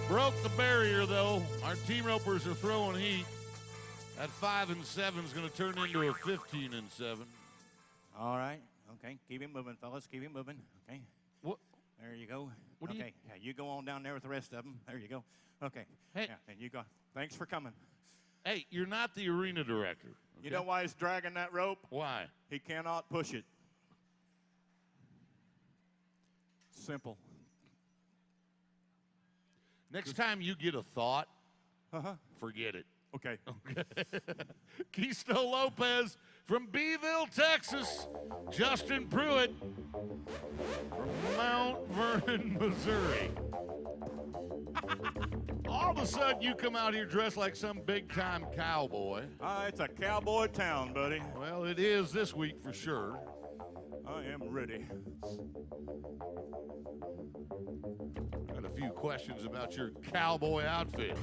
Broke the barrier, though. Our team ropers are throwing heat. That 5 and 7 is going to turn into a 15 and 7. All right. Okay. Keep it moving, fellas. Keep it moving. Okay. What? There you go. What do you- okay. Yeah, you go on down there with the rest of them. There you go. Okay. Hey. Yeah, and you go. Thanks for coming. Hey, you're not the arena director. You okay? know why he's dragging that rope? Why? He cannot push it. Simple. Next time you get a thought, Uh-huh. forget it. Okay. Keisto Lopez from Beeville, Texas. Justin Pruitt from Mount Vernon, Missouri. All of a sudden, you come out here dressed like some big-time cowboy. It's a cowboy town, buddy. Well, it is this week for sure. I am ready. Got a few questions about your cowboy outfit.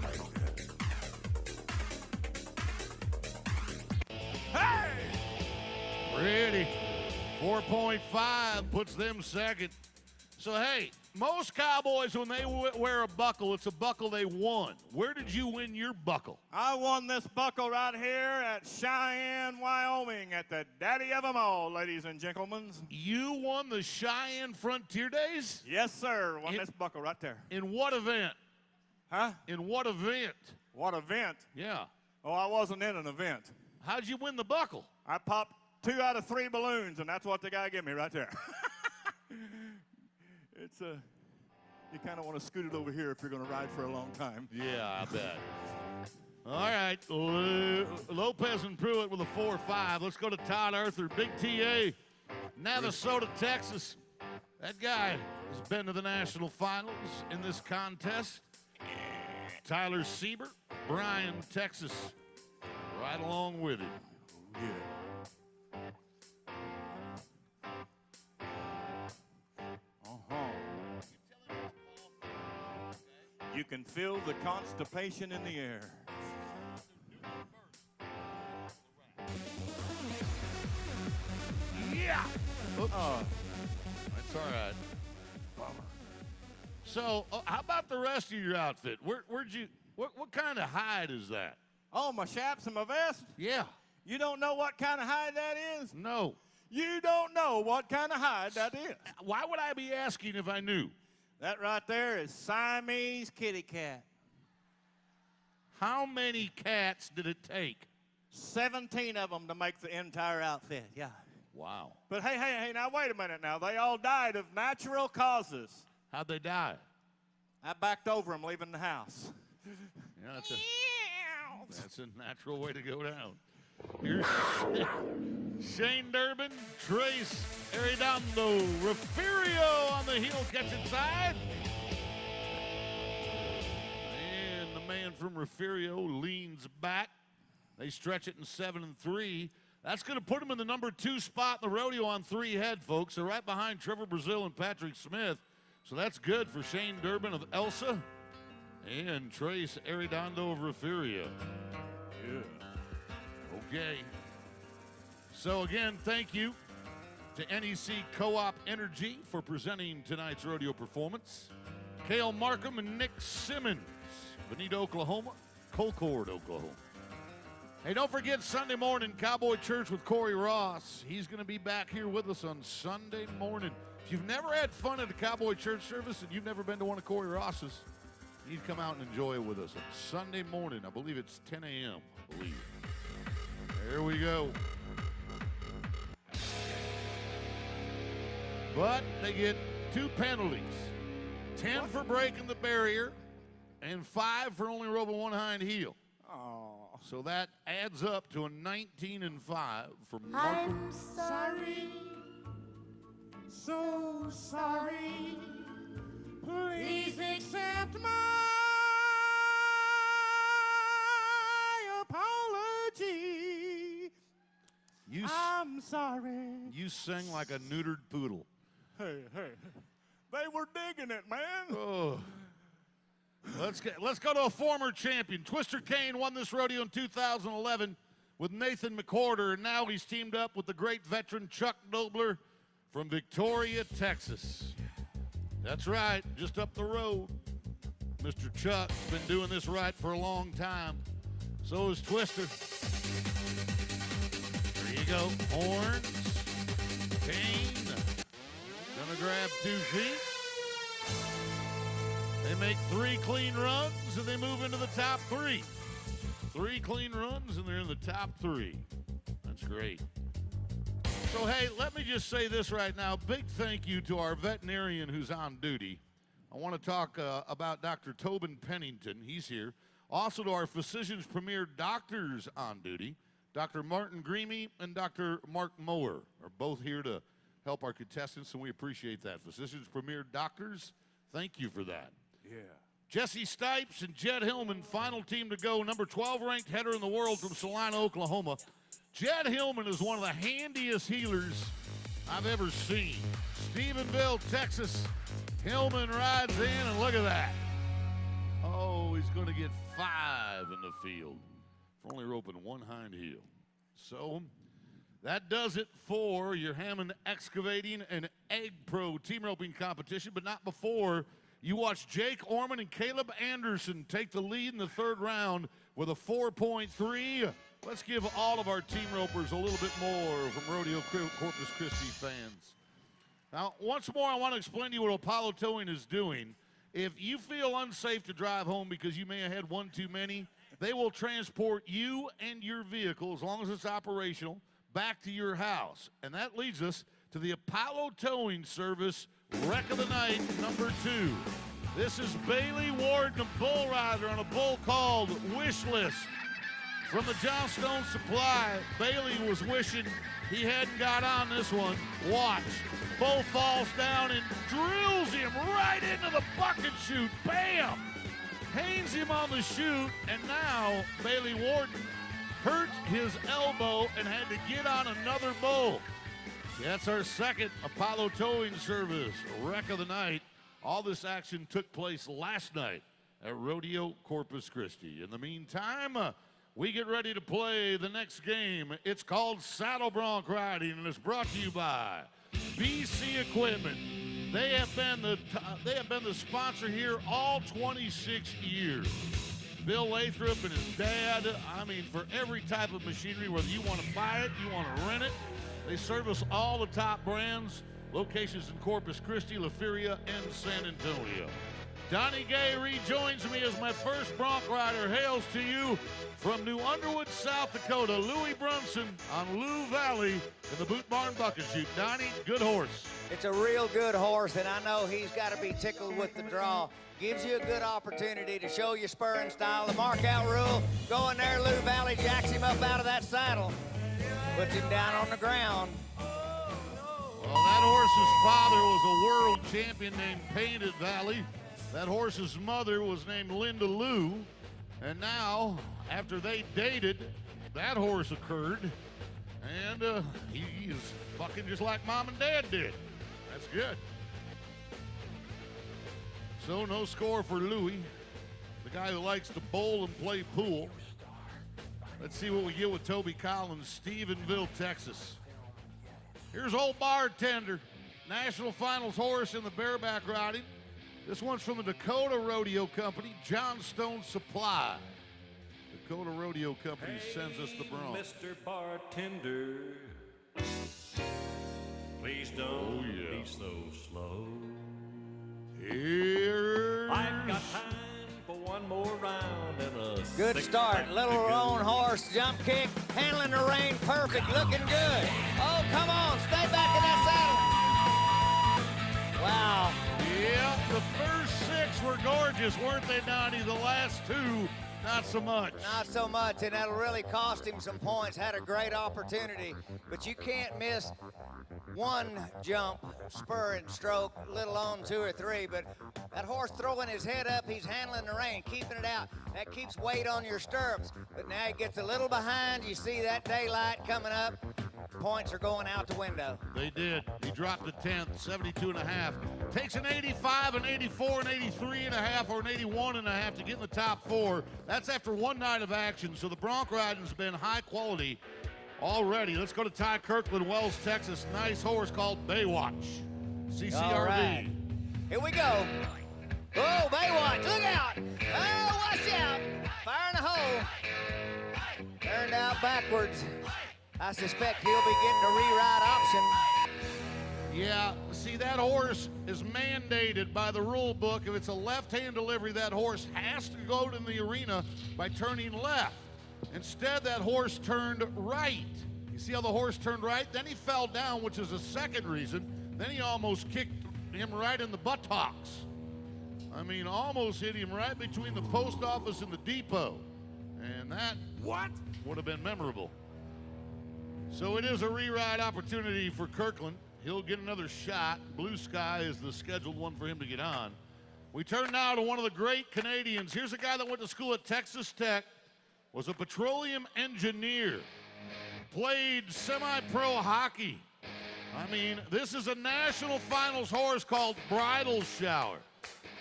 Hey! Ready. 4.5 puts them second. So, hey, most cowboys, when they wear a buckle, it's a buckle they won. Where did you win your buckle? I won this buckle right here at Cheyenne, Wyoming, at the daddy of them all, ladies and gentlemen. You won the Cheyenne Frontier Days? Yes, sir. Won this buckle right there. In what event? Huh? In what event? What event? Yeah. Oh, I wasn't in an event. How'd you win the buckle? I popped 2 out of 3 balloons, and that's what the guy gave me right there. It's you kind of want to scoot it over here if you're going to ride for a long time. Yeah, I bet. All right, Lopez and Pruitt with a 4-5. Let's go to Todd Arthur, Big TA, Navasota, Texas. That guy has been to the national finals in this contest. Tyler Siebert, Bryan, Texas, right along with him. Yeah. You can feel the constipation in the air. Yeah. Oops. That's all right. So, how about the rest of your outfit? Where'd you? What kind of hide is that? Oh, my chaps and my vest? Yeah. You don't know what kind of hide that is? No. You don't know what kind of hide that is. Why would I be asking if I knew? That right there is Siamese kitty cat. How many cats did it take? 17 of them to make the entire outfit, yeah. Wow. But hey, now wait a minute now. They all died of natural causes. How'd they die? I backed over them leaving the house. Yeah, that's a natural way to go down. Here's Shane Durbin, Trace Arredondo, Refugio on the heel catch inside. And the man from Refugio leans back. They stretch it in 7-3. That's going to put him in the number 2 spot in the rodeo on 3 head, folks. They're right behind Trevor Brazil and Patrick Smith. So that's good for Shane Durbin of Elsa and Trace Arredondo of Refugio. Yeah. Okay. So again, thank you to NEC Co-op Energy for presenting tonight's rodeo performance. Cale Markham and Nick Simmons, Bonita, Oklahoma, Colcord, Oklahoma. Hey, don't forget Sunday morning, Cowboy Church with Corey Ross. He's going to be back here with us on Sunday morning. If you've never had fun at a Cowboy Church service and you've never been to one of Corey Ross's, you need to come out and enjoy it with us on Sunday morning. I believe it's 10 a.m., I believe. There we go. But they get 2 penalties. 10 for breaking the barrier and 5 for only roving 1 hind heel. Oh. So that adds up to a 19-5 for Markham. I'm sorry, so sorry. Please accept my apology. I'm sorry. You sing like a neutered poodle. Hey, they were digging it, man. Oh. Let's go to a former champion. Twister Kane won this rodeo in 2011 with Nathan McWhorter, and now he's teamed up with the great veteran Chuck Dobler from Victoria, Texas. That's right, just up the road. Mr. Chuck's been doing this right for a long time. So is Twister. There you go. Horns. Kane. Gonna grab 2 feet. They make 3 clean runs, and they move into the top 3. 3 clean runs, and they're in the top 3. That's great. So, hey, let me just say this right now. Big thank you to our veterinarian who's on duty. I want to talk about Dr. Tobin Pennington. He's here. Also to our Physicians Premier doctors on duty. Dr. Martin Greamy and Dr. Mark Mower are both here to help our contestants, and we appreciate that. Physicians Premier doctors, thank you for that. Yeah. Jesse Stipes and Jed Hillman, final team to go. Number 12 ranked header in the world from Salina, Oklahoma. Jed Hillman is one of the handiest healers I've ever seen. Stephenville, Texas. Hillman rides in, and look at that. Oh, he's going to get 5 in the field for only roping 1 hind heel. So That does it for your Hammond Excavating and Egg Pro team roping competition, but not before you watch Jake Orman and Caleb Anderson take the lead in the third round with a 4.3. Let's give all of our team ropers a little bit more from Rodeo Corpus Christi fans. Now, once more, I want to explain to you what Apollo Towing is doing. If you feel unsafe to drive home because you may have had one too many, they will transport you and your vehicle, as long as it's operational, back to your house. And that leads us to the Apollo Towing Service Wreck of the Night number 2. This is Bailey Warden, a bull rider on a bull called Wish List. From the Johnstone Supply, Bailey was wishing he hadn't got on this one. Watch. Bull falls down and drills him right into the bucket chute. Bam! Hangs him on the chute, and now Bailey Warden hurt his elbow and had to get on another bull. That's our second Apollo Towing Service Wreck of the Night. All this action took place last night at Rodeo Corpus Christi. In the meantime, we get ready to play the next game. It's called Saddle Bronc Riding, and it's brought to you by BC Equipment. They have been the sponsor here all 26 years. Bill Lathrop and his dad, I mean, for every type of machinery, whether you want to buy it, you want to rent it, they service all the top brands. Locations in Corpus Christi, La Feria, and San Antonio. Donnie Gay rejoins me as my first bronc rider hails to you from New Underwood, South Dakota, Louis Brunson on Lou Valley in the Boot Barn Bucket Chute. Donnie, good horse. It's a real good horse, and I know he's got to be tickled with the draw. Gives you a good opportunity to show your spurring style. The mark-out rule, go in there, Lou Valley jacks him up out of that saddle. Puts him down on the ground. Well, that horse's father was a world champion named Painted Valley. That horse's mother was named Linda Lou. And now, after they dated, that horse occurred. And he is fucking just like Mom and Dad did. That's good. So no score for Louis, the guy who likes to bowl and play pool. Let's see what we get with Toby Collins, Stephenville, Texas. Here's Old Bartender, National Finals horse in the bareback riding. This one's from the Dakota Rodeo Company, Johnstone Supply. Dakota Rodeo Company sends us the bronc. Mr. Bartender, please don't be so slow. Here. I've got time for one more round and a good start. Little roan horse, jump kick, handling the rein perfect, looking good. Oh, come on, stay back in that saddle. Wow. Yeah, the first 6 were gorgeous, weren't they, Donnie? The last 2, not so much. Not so much, and that'll really cost him some points. Had a great opportunity, but you can't miss one jump, spur, and stroke, let alone 2 or 3. But that horse throwing his head up, he's handling the rein, keeping it out. That keeps weight on your stirrups. But now he gets a little behind. You see that daylight coming up. Points are going out the window. They did. He dropped a 10th, 72.5. Takes an 85, an 84, an 83.5, or an 81.5 to get in the top 4. That's after one night of action, so the bronc riding's been high quality already. Let's go to Ty Kirkland, Wells, Texas. Nice horse called Baywatch. CCRV. All right. Here we go. Oh, Baywatch, look out. Oh, watch out. Fire in the hole. Turned out backwards. I suspect he'll be getting a reride option. Yeah, see, that horse is mandated by the rule book. If it's a left-hand delivery, that horse has to go to the arena by turning left. Instead, that horse turned right. You see how the horse turned right? Then he fell down, which is a second reason. Then he almost kicked him right in the buttocks. I mean, almost hit him right between the post office and the depot. And that would have been memorable. So it is a re-ride opportunity for Kirkland. He'll get another shot. Blue Sky is the scheduled one for him to get on. We turn now to one of the great Canadians. Here's a guy that went to school at Texas Tech, was a petroleum engineer, played semi-pro hockey. I mean, this is a national finals horse called Bridal Shower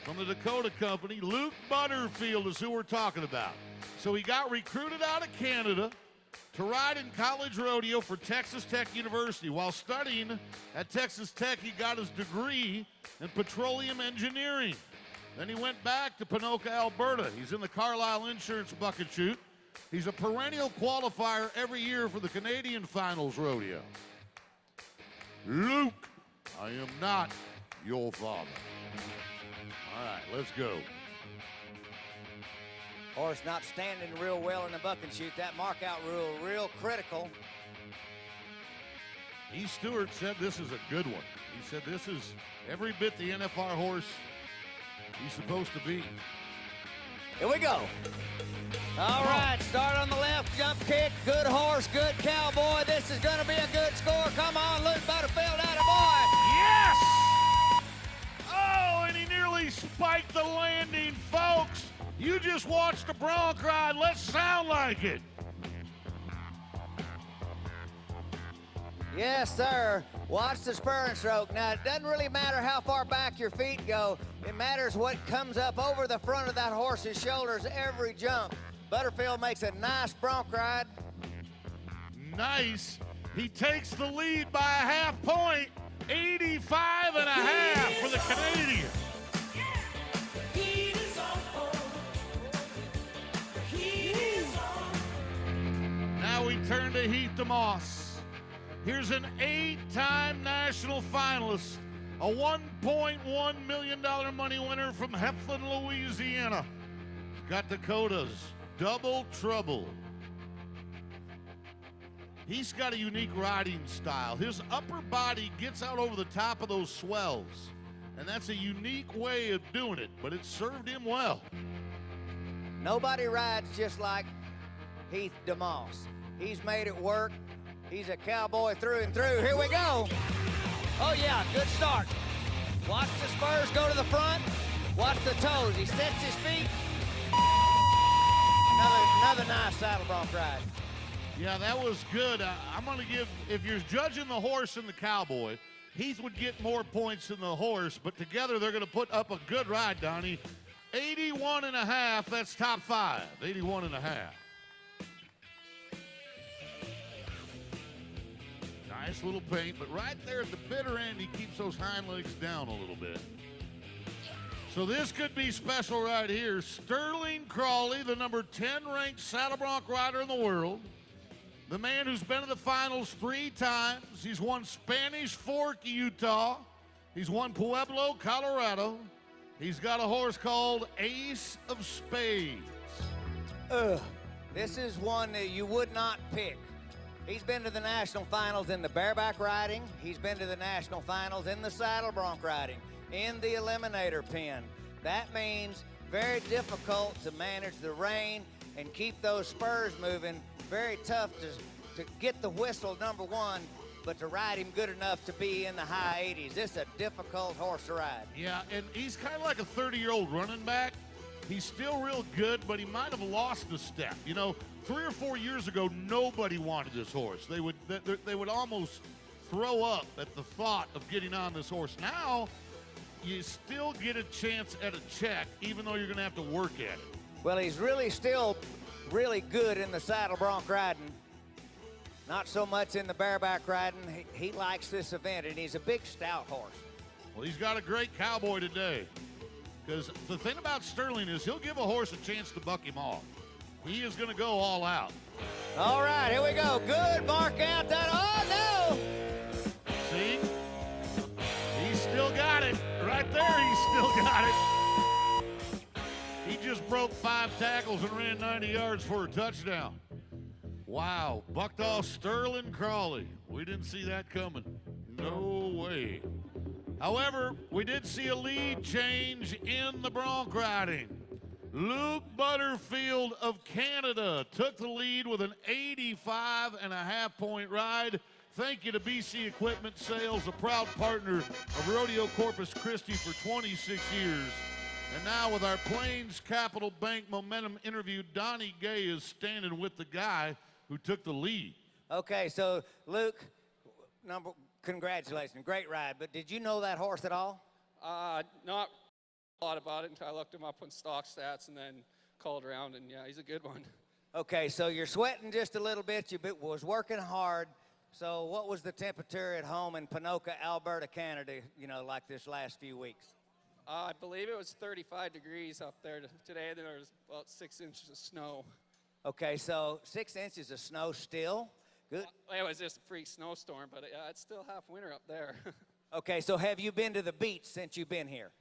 from the Dakota Company. Luke Butterfield is who we're talking about. So he got recruited out of Canada, to ride in college rodeo for Texas Tech University. While studying at Texas Tech, he got his degree in petroleum engineering. Then he went back to Ponoka, Alberta. He's in the Carlisle Insurance Bucket Chute. He's a perennial qualifier every year for the Canadian Finals Rodeo. Luke, I am not your father. All right, let's go. Horse not standing real well in the bucket chute. That mark-out rule real critical. E. Stewart said this is a good one. He said this is every bit the NFR horse he's supposed to be. Here we go. All right, start on the left, jump kick. Good horse, good cowboy. This is going to be a good score. Come on, Luke Butterfield, attaboy. Yes! Oh, and he nearly spiked the landing, folks. You just watched the bronc ride. Let's sound like it. Yes, sir. Watch the spur and stroke. Now, it doesn't really matter how far back your feet go. It matters what comes up over the front of that horse's shoulders every jump. Butterfield makes a nice bronc ride. Nice. He takes the lead by a half point. 85 and a half for the Canadian. Now we turn to Heath DeMoss. Here's an 8-time national finalist, a $1.1 million money winner from Heflin, Louisiana. Got Dakota's Double Trouble. He's got a unique riding style. His upper body gets out over the top of those swells, and that's a unique way of doing it, but it served him well. Nobody rides just like Heath DeMoss. He's made it work. He's a cowboy through and through. Here we go. Oh, yeah, good start. Watch the spurs go to the front. Watch the toes. He sets his feet. Another nice saddle bronc ride. Yeah, that was good. I'm going to give, if you're judging the horse and the cowboy, Heath would get more points than the horse, but together they're going to put up a good ride, Donnie. 81 and a half, that's top 5. 81 and a half. Nice little paint, but right there at the bitter end, he keeps those hind legs down a little bit. So this could be special right here. Sterling Crawley, the number 10 ranked saddle bronc rider in the world. The man who's been to the finals 3 times. He's won Spanish Fork, Utah. He's won Pueblo, Colorado. He's got a horse called Ace of Spades. This is one that you would not pick. He's been to the national finals in the bareback riding. He's been to the national finals in the saddle bronc riding, in the eliminator pen. That means very difficult to manage the rein and keep those spurs moving. Very tough to get the whistle, number one, but to ride him good enough to be in the high 80s. This is a difficult horse to ride. Yeah, and he's kind of like a 30-year-old running back. He's still real good, but he might have lost a step. You know, 3 or 4 years ago, nobody wanted this horse. They would almost throw up at the thought of getting on this horse. Now, you still get a chance at a check, even though you're going to have to work at it. Well, he's really still really good in the saddle bronc riding. Not so much in the bareback riding. He likes this event, and he's a big, stout horse. Well, he's got a great cowboy today. Because the thing about Sterling is he'll give a horse a chance to buck him off. He is going to go all out. All right, here we go. Good mark out that. Oh, no! See? He's still got it. Right there, he's still got it. He just broke 5 tackles and ran 90 yards for a touchdown. Wow, bucked off Sterling Crawley. We didn't see that coming. No way. However, we did see a lead change in the bronc riding. Luke Butterfield of Canada took the lead with an 85.5-point ride. Thank you to BC Equipment Sales, a proud partner of Rodeo Corpus Christi for 26 years. And now with our Plains Capital Bank Momentum interview, Donnie Gay is standing with the guy who took the lead. Okay, so Luke, congratulations, great ride. But did you know that horse at all? Not a lot about it until I looked him up on stock stats and then called around, and yeah, he's a good one. Okay, so you're sweating just a little bit. You was working hard. So what was the temperature at home in Ponoka, Alberta, Canada, you know, like this last few weeks? I believe it was 35 degrees up there today. There was about 6 inches of snow. Okay, so 6 inches of snow still. Good. Well, it was just a freak snowstorm, but it's still half winter up there. Okay, so have you been to the beach since you've been here?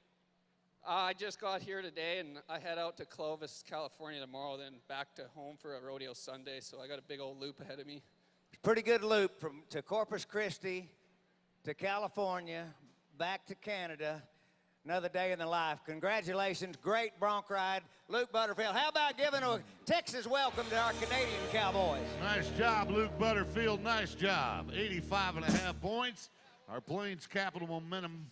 I just got here today, and I head out to Clovis, California tomorrow, then back to home for a rodeo Sunday, so I got a big old loop ahead of me. Pretty good loop to Corpus Christi, to California, back to Canada. Another day in the life. Congratulations, great bronc ride. Luke Butterfield, how about giving a Texas welcome to our Canadian Cowboys? Nice job, Luke Butterfield. Nice job. 85.5 points. Our Plains Capital Momentum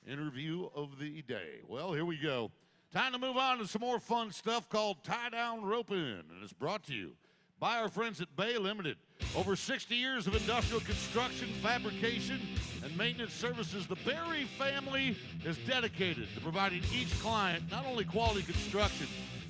interview of the day. Well, here we go. Time to move on to some more fun stuff called tie-down roping, and it's brought to you by our friends at Bay Limited. Over 60 years of industrial construction, fabrication, and maintenance services, the Berry family is dedicated to providing each client not only quality construction,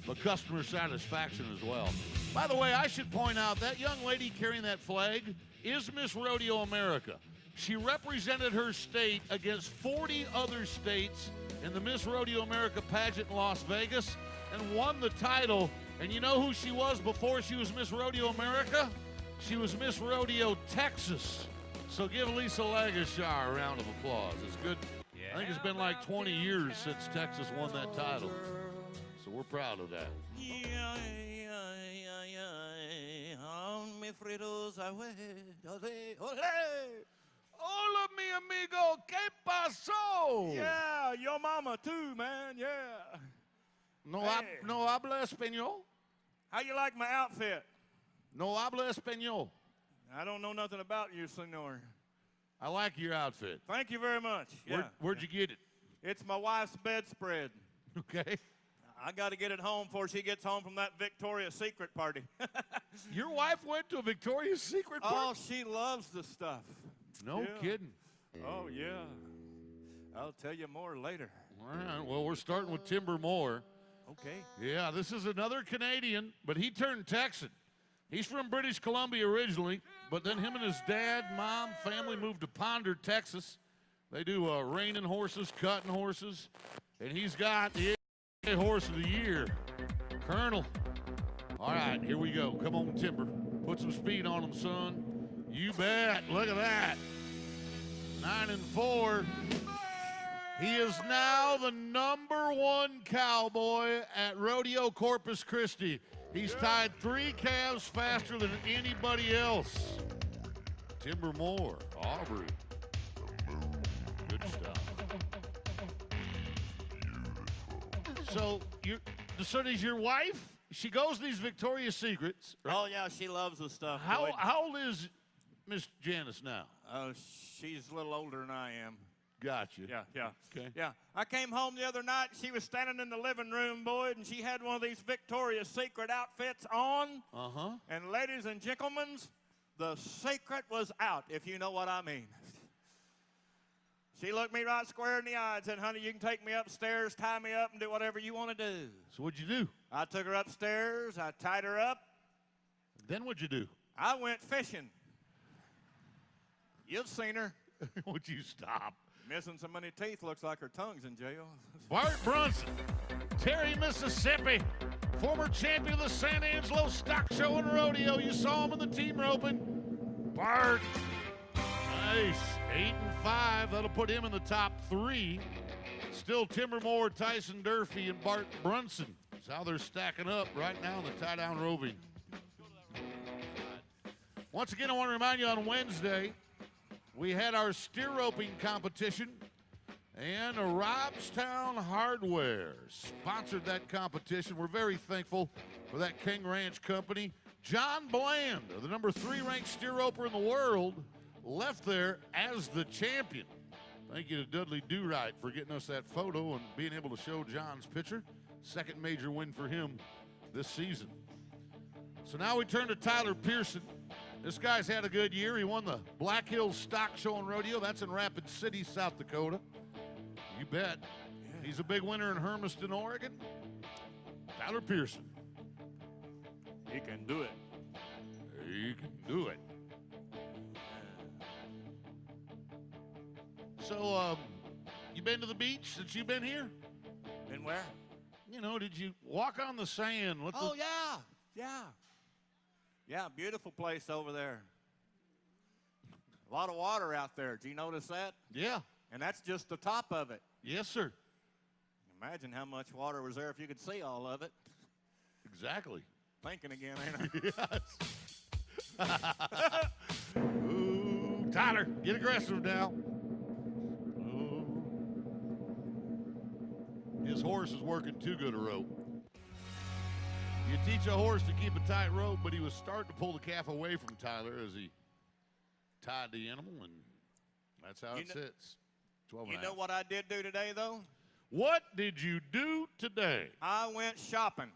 but customer satisfaction as well. By the way, I should point out that young lady carrying that flag is Miss Rodeo America. She represented her state against 40 other states in the Miss Rodeo America pageant in Las Vegas and won the title. And you know who she was before she was Miss Rodeo America? She was Miss Rodeo Texas. So give Lisa Lagashar a round of applause. It's good. I think it's been like 20 years since Texas won that title. So we're proud of that. Hola, mi amigo, ¿qué pasó? Yeah, your mama too, man, yeah. No, Hey. no habla español? How you like my outfit? No habla español. I don't know nothing about you, senor. I like your outfit. Thank you very much. Yeah. Where'd you get it? It's my wife's bedspread. Okay. I got to get it home before she gets home from that Victoria's Secret party. Your wife went to a Victoria's Secret party? Oh, she loves the stuff. No Yeah. kidding. Oh, yeah. I'll tell you more later. All right, well, we're starting with Timber Moore. Okay. Yeah, this is another Canadian, but he turned Texan. He's from British Columbia originally, but then him and his dad, mom, family moved to Ponder, Texas. They do reining horses, cutting horses, and he's got the horse of the year, Colonel. All right, here we go. Come on, Timber. Put some speed on him, son. You bet. Look at that. 9-4. He is now the #1 cowboy at Rodeo Corpus Christi. He's tied 3 calves faster than anybody else. Timber Moore, Aubrey. Good stuff. So does your wife? She goes to these Victoria's Secrets. Right? Oh, yeah, she loves the stuff. How old is Miss Janice now? She's a little older than I am. Gotcha. Yeah. Okay. Yeah. I came home the other night. She was standing in the living room, Boyd, and she had one of these Victoria's Secret outfits on. Uh-huh. And ladies and gentlemen, the secret was out, if you know what I mean. She looked me right square in the eye and said, honey, you can take me upstairs, tie me up, and do whatever you want to do. So what'd you do? I took her upstairs. I tied her up. Then what'd you do? I went fishing. You've seen her. Would you stop? Missing so many teeth, looks like her tongue's in jail. Bart Brunson, Terry, Mississippi, former champion of the San Angelo Stock Show and Rodeo. You saw him in the team roping. Bart, nice, 8-5. That'll put him in the top 3. Still Timber Moore, Tyson Durfee, and Bart Brunson. That's how they're stacking up right now in the tie-down roving. Once again, I want to remind you on Wednesday, we had our steer roping competition, and Robstown Hardware sponsored that competition. We're very thankful for that King Ranch company. John Bland, the #3 ranked steer roper in the world, left there as the champion. Thank you to Dudley Do-Right for getting us that photo and being able to show John's picture. Second major win for him this season. So now we turn to Tyler Pearson. This guy's had a good year. He won the Black Hills Stock Show and Rodeo. That's in Rapid City, South Dakota. You bet. Yeah. He's a big winner in Hermiston, Oregon. Tyler Pearson. He can do it. He can do it. So, you been to the beach since you've been here? Been where? You know, did you walk on the sand? Oh, yeah. Yeah. Yeah, beautiful place over there. A lot of water out there. Do you notice that? Yeah. And that's just the top of it. Yes, sir. Imagine how much water was there if you could see all of it. Exactly. Thinking again, ain't I? Yes. Ooh, Tyler, get aggressive now. Ooh. His horse is working too good a rope. You teach a horse to keep a tight rope, but he was starting to pull the calf away from Tyler as he tied the animal, and that's how it sits. 12 and You a know half. what I did do today, though? What did you do today? I went shopping.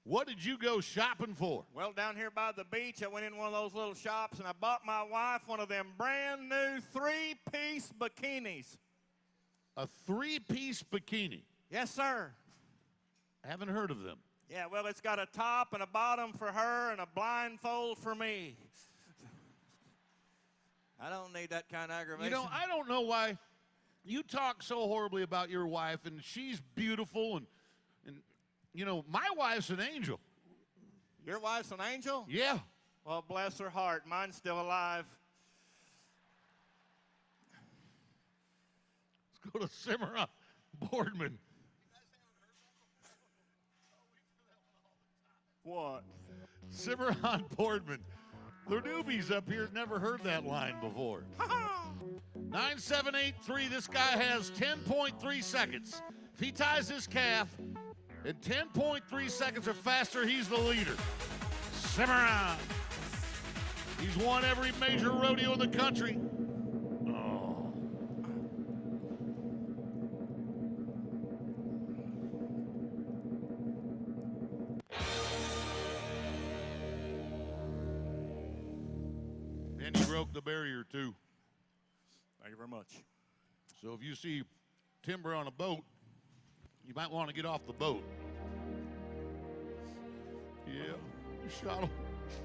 What did you go shopping for? Well, down here by the beach, I went in one of those little shops, and I bought my wife one of them brand new 3-piece bikinis. A 3-piece bikini. Yes, sir. I haven't heard of them. Yeah, well, it's got a top and a bottom for her and a blindfold for me. I don't need that kind of aggravation. You know, I don't know why you talk so horribly about your wife, and she's beautiful, and you know, my wife's an angel. Your wife's an angel? Yeah. Well, bless her heart. Mine's still alive. Let's go to Cimarron Boardman. What? Cimarron Boardman. The newbies up here never heard that line before. 9783, this guy has 10.3 seconds. If he ties his calf in 10.3 seconds or faster, he's the leader. Cimarron. He's won every major rodeo in the country. Oh. And he broke the barrier, too. Thank you very much. So if you see timber on a boat, you might want to get off the boat. Yeah, you shot him.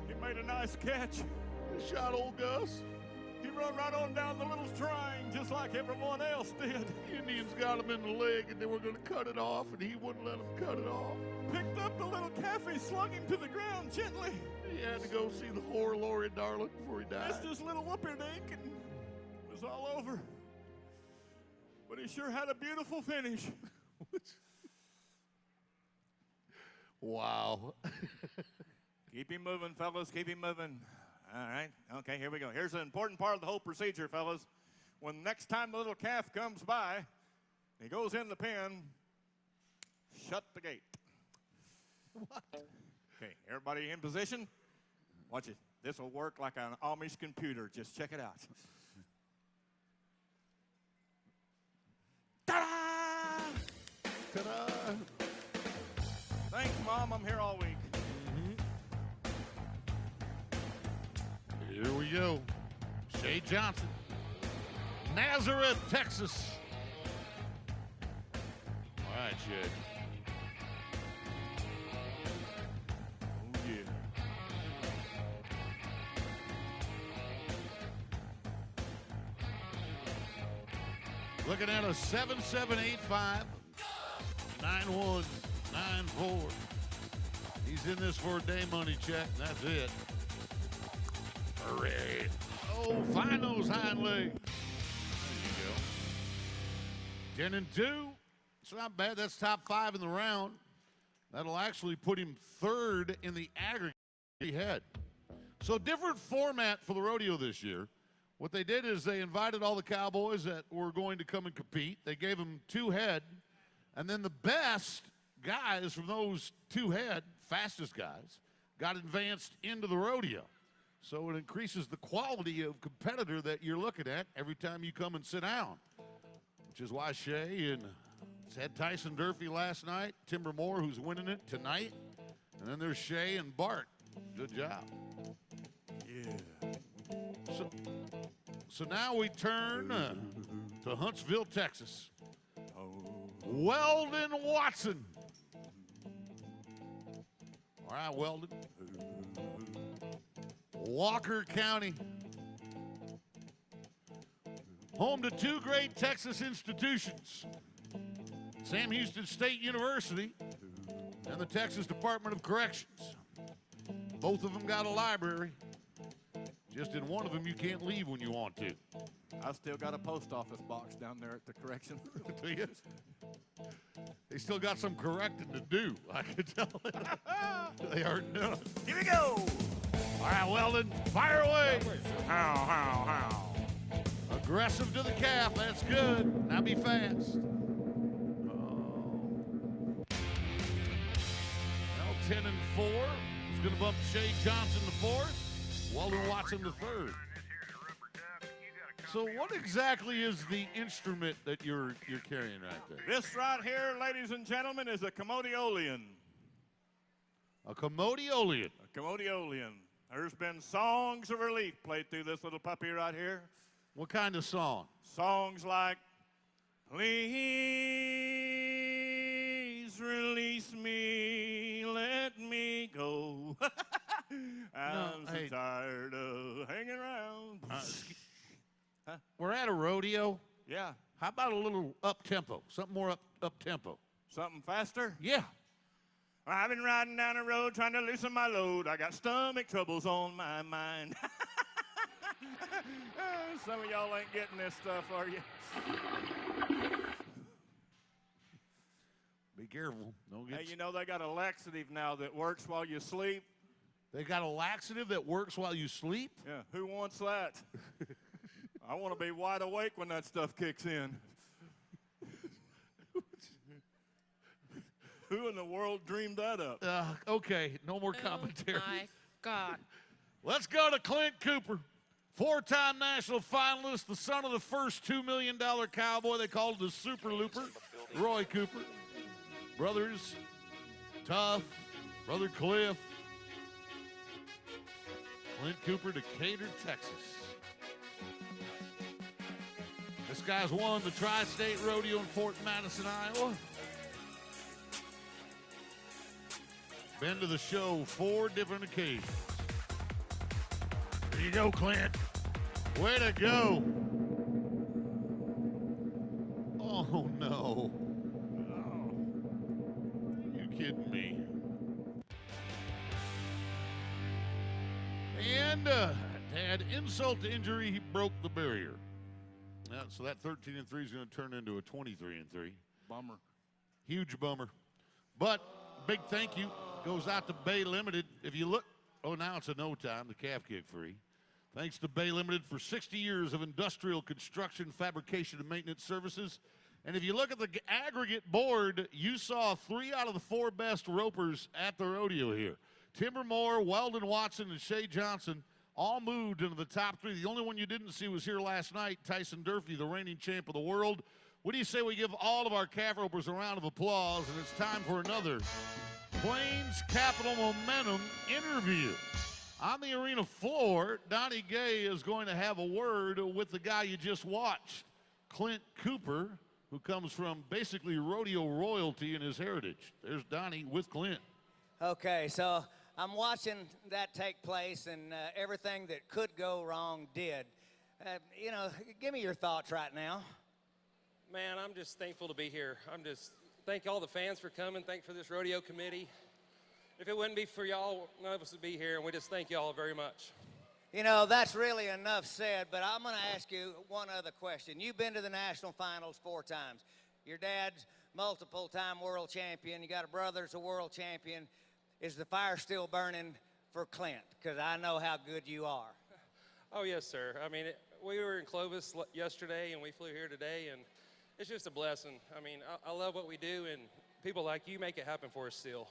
He made a nice catch. You shot old Gus. He run right on down the little strang just like everyone else did. The Indians got him in the leg, and they were going to cut it off, and he wouldn't let them cut it off. Picked up the little calfie, slung him to the ground gently. He had to go see the whore, Lori Darling, before he died. Missed his little whooperdink, and it was all over. But he sure had a beautiful finish. Wow. Keep him moving, fellas. Keep him moving. All right. Okay, here we go. Here's an important part of the whole procedure, fellas. When next time the little calf comes by, he goes in the pen, shut the gate. What? Okay, everybody in position? Watch it. This will work like an Amish computer. Just check it out. Ta-da! Ta-da! Thanks, Mom. I'm here all week. Here we go. Shay Johnson, Nazareth, Texas. All right, Shay. Oh, yeah. Looking at a 7785, 9194. He's in this for a day money check, and that's it. Hooray. Oh, find those hind legs. There you go. 10 and 2. It's not bad. That's top 5 in the round. That'll actually put him 3rd in the aggregate he had. So different format for the rodeo this year. What they did is they invited all the cowboys that were going to come and compete. They gave them 2 head, and then the best guys from those 2 head, fastest guys, got advanced into the rodeo. So it increases the quality of competitor that you're looking at every time you come and sit down, which is why Shay and had Tyson Durfee last night, Timber Moore, who's winning it tonight, and then there's Shay and Bart. Good job. Yeah. So now we turn to Huntsville, Texas. Oh. Weldon Watson. All right, Weldon. Walker County. Home to two great Texas institutions, Sam Houston State University and the Texas Department of Corrections. Both of them got a library. Just in one of them, you can't leave when you want to. I still got a post office box down there at the correction. Do you? They still got some correcting to do, I can tell. They aren't done. Here we go. All right, Weldon, fire away. How, how. Aggressive to the calf, that's good. Now be fast. Now 10 and 4. He's going to bump Shay Johnson to fourth. Weldon Watson to third. So what exactly is the instrument that you're carrying right there? This right here, ladies and gentlemen, is a commodioleon. A commodioleon. A commodioleon. There's been songs of relief played through this little puppy right here. What kind of song? Songs like, please release me, let me go. I'm so tired of hanging around. We're at a rodeo. Yeah. How about a little up-tempo? Something more up-tempo. Something faster? Yeah. I've been riding down the road trying to loosen my load. I got stomach troubles on my mind. Some of y'all ain't getting this stuff, are you? Be careful. Don't get Hey, you know they got a laxative now that works while you sleep? They got a laxative that works while you sleep? Yeah, who wants that? I want to be wide awake when that stuff kicks in. Who in the world dreamed that up? Okay, no more commentary. Oh, my God. Let's go to Clint Cooper. Four-time national finalist, the son of the first $2 million cowboy. They called the Super Looper, Roy Cooper. Brothers Tough, Brother Cliff. Clint Cooper, Decatur, Texas. This guy's won the Tri-State Rodeo in Fort Madison, Iowa. Been to the show 4 different occasions. There you go, Clint. Way to go. Oh, no. Oh. You kidding me? And to add insult to injury, he broke the barrier. So that 13-3 is going to turn into a 23-3. Bummer. Huge bummer. But big thank you goes out to Bay Limited. If you look, now it's a no time, the calf kick free. Thanks to Bay Limited for 60 years of industrial construction, fabrication, and maintenance services. And if you look at the aggregate board, you saw 3 out of the 4 best ropers at the rodeo here. Timber Moore, Weldon Watson, and Shay Johnson all moved into the top 3. The only one you didn't see was here last night, Tyson Durfee, the reigning champ of the world. What do you say we give all of our calf ropers a round of applause, and it's time for another Plains Capital Momentum interview. On the arena floor, Donnie Gay is going to have a word with the guy you just watched, Clint Cooper, who comes from basically rodeo royalty in his heritage. There's Donnie with Clint. Okay, so I'm watching that take place, and everything that could go wrong did. Give me your thoughts right now. Man, I'm just thankful to be here. Thank all the fans for coming. Thank for this rodeo committee. If it wouldn't be for y'all, none of us would be here, and we just thank y'all very much. That's really enough said, but I'm going to ask you one other question. You've been to the national finals 4 times. Your dad's multiple-time world champion. You got a brother that's a world champion. Is the fire still burning for Clint? Because I know how good you are. Oh, yes, sir. I mean, we were in Clovis yesterday, and we flew here today, and it's just a blessing. I mean, I love what we do, and people like you make it happen for us still.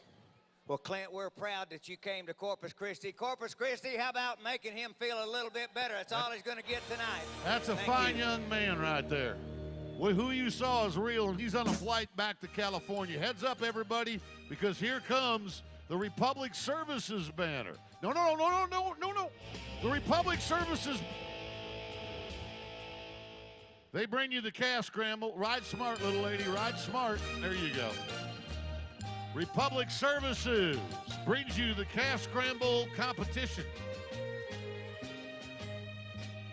Well, Clint, we're proud that you came to Corpus Christi. Corpus Christi, how about making him feel a little bit better? That's all he's going to get tonight. That's a fine young man right there. Well, who you saw is real, and he's on a flight back to California. Heads up, everybody, because here comes the Republic Services banner. No. The Republic Services. They bring you the calf scramble. Ride smart, little lady. Ride smart. There you go. Republic Services brings you the Calf Scramble competition.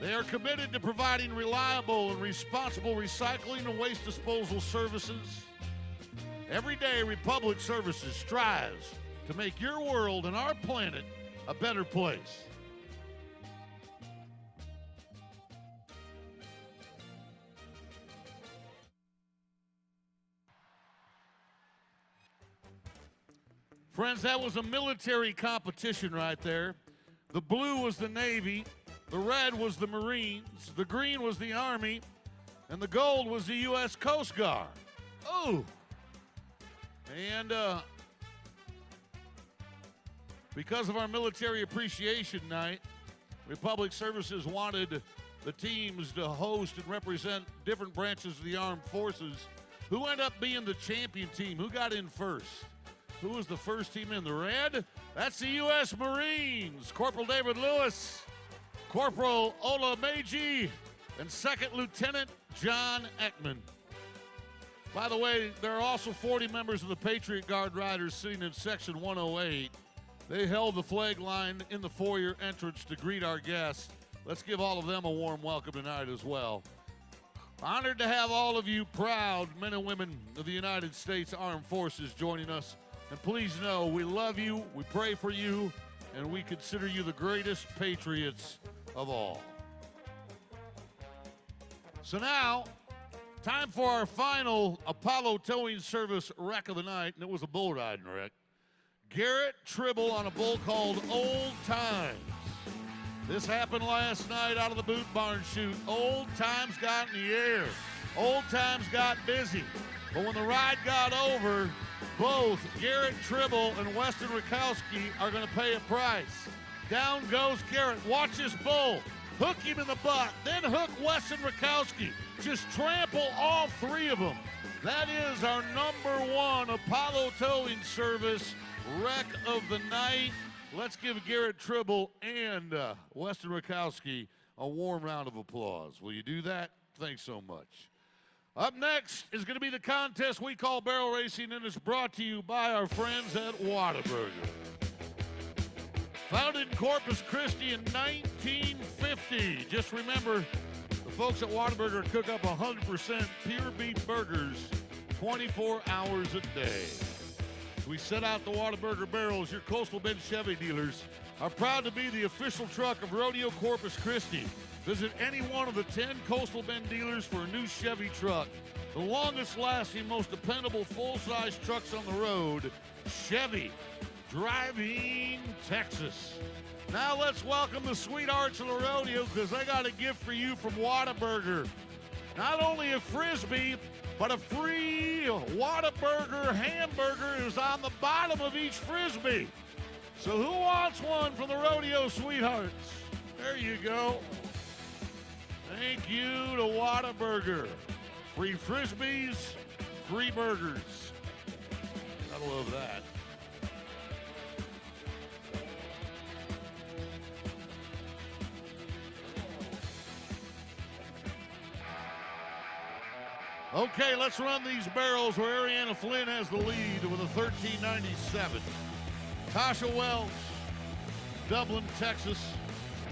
They are committed to providing reliable and responsible recycling and waste disposal services. Every day, Republic Services strives to make your world and our planet a better place. Friends, that was a military competition right there. The blue was the Navy, the red was the Marines, the green was the Army, and the gold was the U.S. Coast Guard. Oh! And because of our Military Appreciation Night, Republic Services wanted the teams to host and represent different branches of the armed forces. Who ended up being the champion team? Who got in first? Who was the first team in? The red? That's the U.S. Marines. Corporal David Lewis, Corporal Ola Meiji, and Second Lieutenant John Ekman. By the way, there are also 40 members of the Patriot Guard Riders sitting in Section 108. They held the flag line in the foyer entrance to greet our guests. Let's give all of them a warm welcome tonight as well. Honored to have all of you proud men and women of the United States Armed Forces joining us. And please know we love you, we pray for you, and we consider you the greatest patriots of all. So now, time for our final Apollo Towing Service wreck of the night, and it was a bull riding wreck. Garrett Tribble on a bull called Old Times. This happened last night out of the boot barn chute. Old Times got in the air. Old Times got busy. But when the ride got over, both Garrett Tribble and Weston Rakowski are going to pay a price. Down goes Garrett. Watch this bull. Hook him in the butt. Then hook Weston Rakowski. Just trample all three of them. That is our #1 Apollo Towing Service wreck of the night. Let's give Garrett Tribble and Weston Rakowski a warm round of applause. Will you do that? Thanks so much. Up next is going to be the contest we call barrel racing, and it's brought to you by our friends at Whataburger. Founded in Corpus Christi in 1950. Just remember, the folks at Whataburger cook up 100% pure beef burgers 24 hours a day. As we set out the Whataburger barrels, your Coastal Bend Chevy dealers are proud to be the official truck of Rodeo Corpus Christi. Visit any one of the 10 Coastal Bend dealers for a new Chevy truck. The longest-lasting, most dependable full-size trucks on the road, Chevy, driving Texas. Now let's welcome the sweethearts of the rodeo, because they got a gift for you from Whataburger. Not only a Frisbee, but a free Whataburger hamburger is on the bottom of each Frisbee. So who wants one from the rodeo sweethearts? There you go. Thank you to Whataburger. Free Frisbees, free burgers. Gotta love that. Okay, let's run these barrels where Ariana Flynn has the lead with a 13.97. Tasha Wells, Dublin, Texas,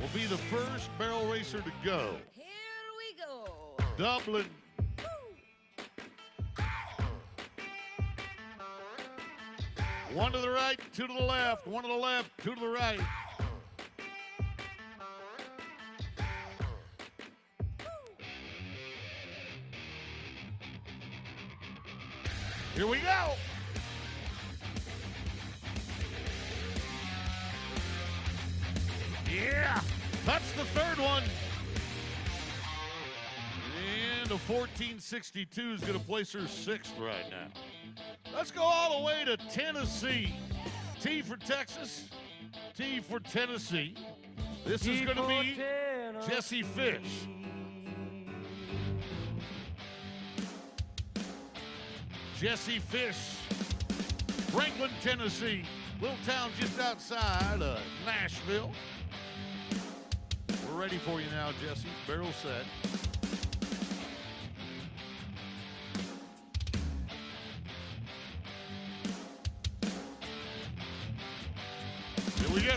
will be the first barrel racer to go. Here we go. Dublin. One to the right, two to the left, one to the left, two to the right. Here we go. Yeah, that's the third one. And a 14.62 is going to place her sixth right now. Let's go all the way to Tennessee. T for Texas, T for Tennessee. This is going to be Jesse Fish. Jesse Fish, Franklin, Tennessee. Little town just outside Nashville. We're ready for you now, Jesse. Barrel set. Here we go.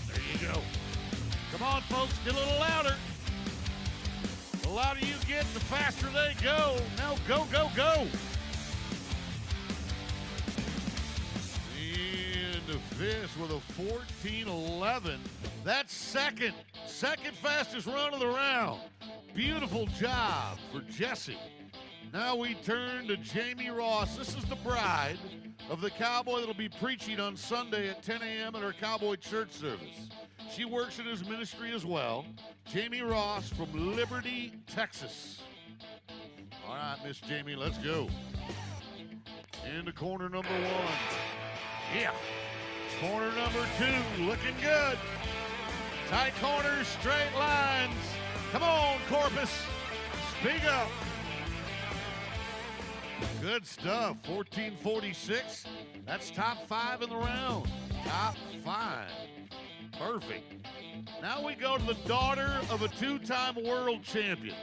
There you go. Come on, folks, get a little louder. The louder you get, the faster they go. Now go, go, go. And Fish with a 14:11. That's second fastest run of the round. Beautiful job for Jesse. Now we turn to Jamie Ross. This is the bride of the cowboy that'll be preaching on Sunday at 10 a.m. at our cowboy church service. She works in his ministry as well. Jamie Ross from Liberty, Texas. All right, Miss Jamie, let's go. Into corner number 1. Yeah. Corner number 2, looking good. Tight corners, straight lines. Come on, Corpus. Speak up. Good stuff. 14:46. That's top 5 in the round. Top 5. Perfect. Now we go to the daughter of a 2-time world champion.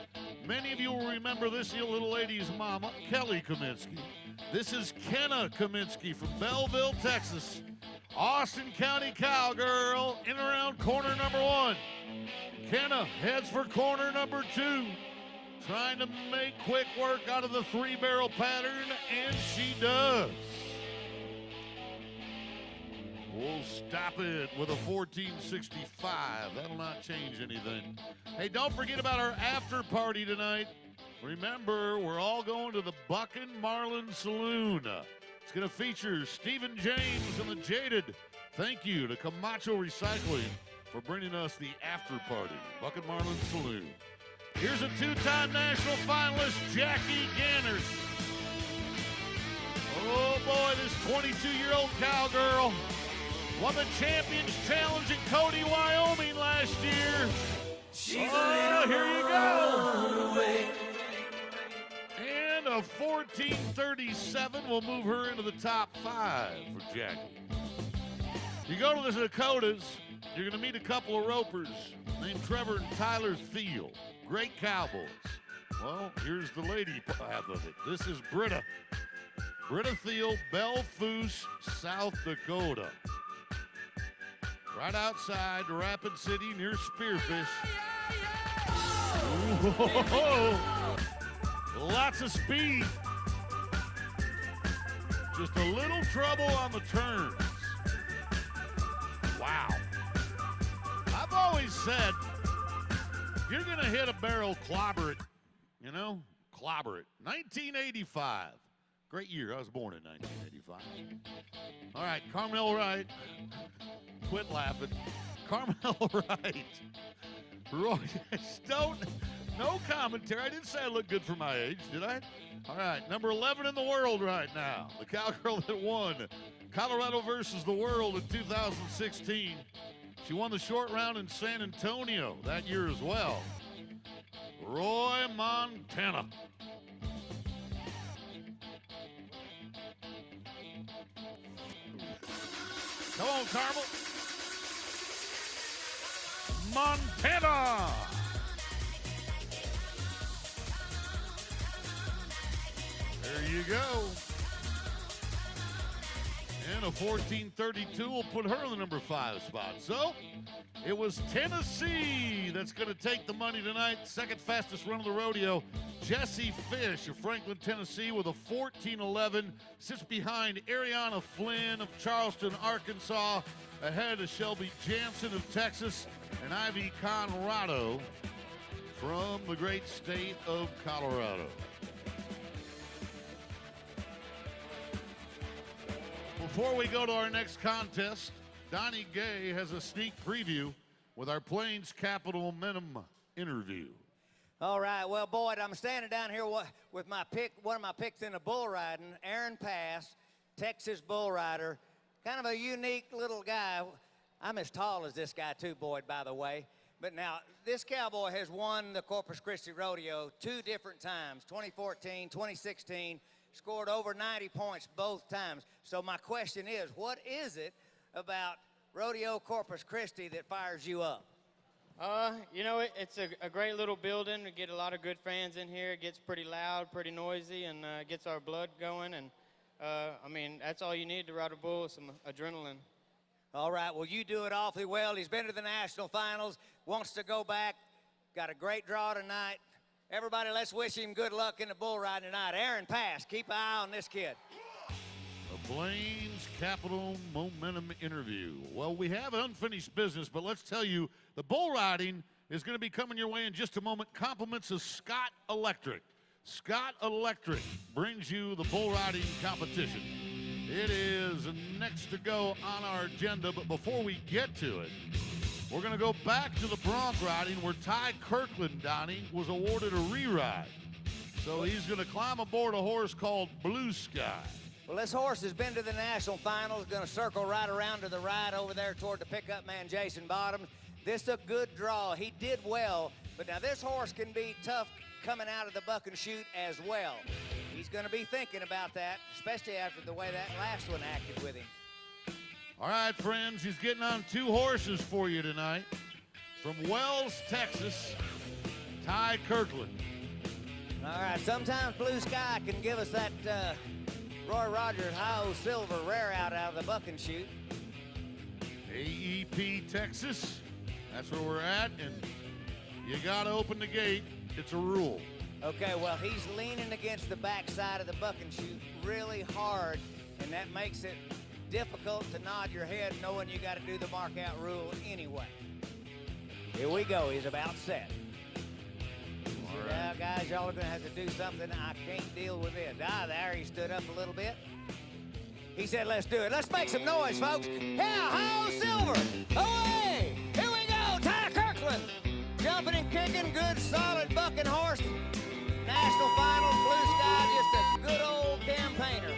Many of you will remember this little lady's mama, Kelly Kaminsky. This is Kenna Kaminsky from Belleville, Texas. Austin County cowgirl in around corner number 1. Kenna heads for corner number 2. Trying to make quick work out of the 3-barrel pattern, and she does. We'll stop it with a 14:65. That'll not change anything. Hey, don't forget about our after party tonight. Remember, we're all going to the Buckin Marlin Saloon. It's going to feature Stephen James and the Jaded. Thank you to Camacho Recycling for bringing us the after party. Buckin Marlin Saloon. Here's a 2-time national finalist, Jackie Ganners. Oh boy, this 22-year-old cowgirl won the Champions Challenge in Cody, Wyoming last year. Here you go. And a 14:37 will move her into the top 5 for Jackie. You go to the Dakotas, you're going to meet a couple of ropers named Trevor and Tyler Thiel. Great cowboys. Well, here's the lady half of it. This is Britta. Britta Thiel, Bellefoos, South Dakota. Right outside Rapid City near Spearfish. Whoa. Lots of speed. Just a little trouble on the turns. Wow. I've always said, if you're going to hit a barrel, clobber it. You know, clobber it. 1985. Great year. I was born in 1985. All right, Carmel Wright. Quit laughing. Carmel Wright. Roy Stone. No commentary. I didn't say I look good for my age, did I? All right, number 11 in the world right now. The cowgirl that won Colorado versus the world in 2016. She won the short round in San Antonio that year as well. Roy Montana. Come on, Carmel. Montana. There you go. And a 14:32 will put her in the number 5 spot. So it was Tennessee that's going to take the money tonight. Second fastest run of the rodeo. Jesse Fish of Franklin, Tennessee with a 14:11. Sits behind Ariana Flynn of Charleston, Arkansas. Ahead of Shelby Jansen of Texas and Ivy Conrado from the great state of Colorado. Before we go to our next contest, Donnie Gay has a sneak preview with our Plains Capital Momentum interview. All right, well, Boyd, I'm standing down here with my pick, one of my picks in the bull riding, Aaron Pass, Texas bull rider, kind of a unique little guy. I'm as tall as this guy too, Boyd, by the way. But now, this cowboy has won the Corpus Christi Rodeo 2 different times, 2014, 2016, scored over 90 points both times. So my question is, what is it about Rodeo Corpus Christi that fires you up? You know, it's a great little building. We get a lot of good fans in here. It gets pretty loud, pretty noisy, and gets our blood going. And, I mean, that's all you need to ride a bull, some adrenaline. All right, well, you do it awfully well. He's been to the national finals, wants to go back. Got a great draw tonight. Everybody, let's wish him good luck in the bull riding tonight. Aaron Pass, keep an eye on this kid. The Blaine's Capital Momentum interview. Well, we have unfinished business, but let's tell you, the bull riding is going to be coming your way in just a moment. Compliments of Scott Electric. Scott Electric brings you the bull riding competition. It is next to go on our agenda, but before we get to it, we're going to go back to the bronc riding where Ty Kirkland, Donnie, was awarded a re-ride. So he's going to climb aboard a horse called Blue Sky. Well, this horse has been to the national finals, going to circle right around to the right over there toward the pickup man, Jason Bottoms. This is a good draw. He did well, but now this horse can be tough coming out of the buck and shoot as well. He's going to be thinking about that, especially after the way that last one acted with him. All right, friends, he's getting on 2 horses for you tonight. From Wells, Texas, Ty Kirkland. All right, sometimes Blue Sky can give us that Roy Rogers High-O Silver rare out of the buck and shoot. AEP, Texas. That's where we're at, and you got to open the gate. It's a rule. Okay, well, he's leaning against the backside of the buck and shoot really hard, and that makes it difficult to nod your head knowing you got to do the mark out rule anyway. Here we go. He's about set. All Now, right. guys, y'all are going to have to do something. I can't deal with this. There he stood up a little bit. He said, let's do it. Let's make some noise, folks. Yeah, High-O Silver. Away! Here we go. Ty Kirkland. Jumping and kicking. Good, solid bucking horse. National finals. Blue Sky, just a good old campaigner.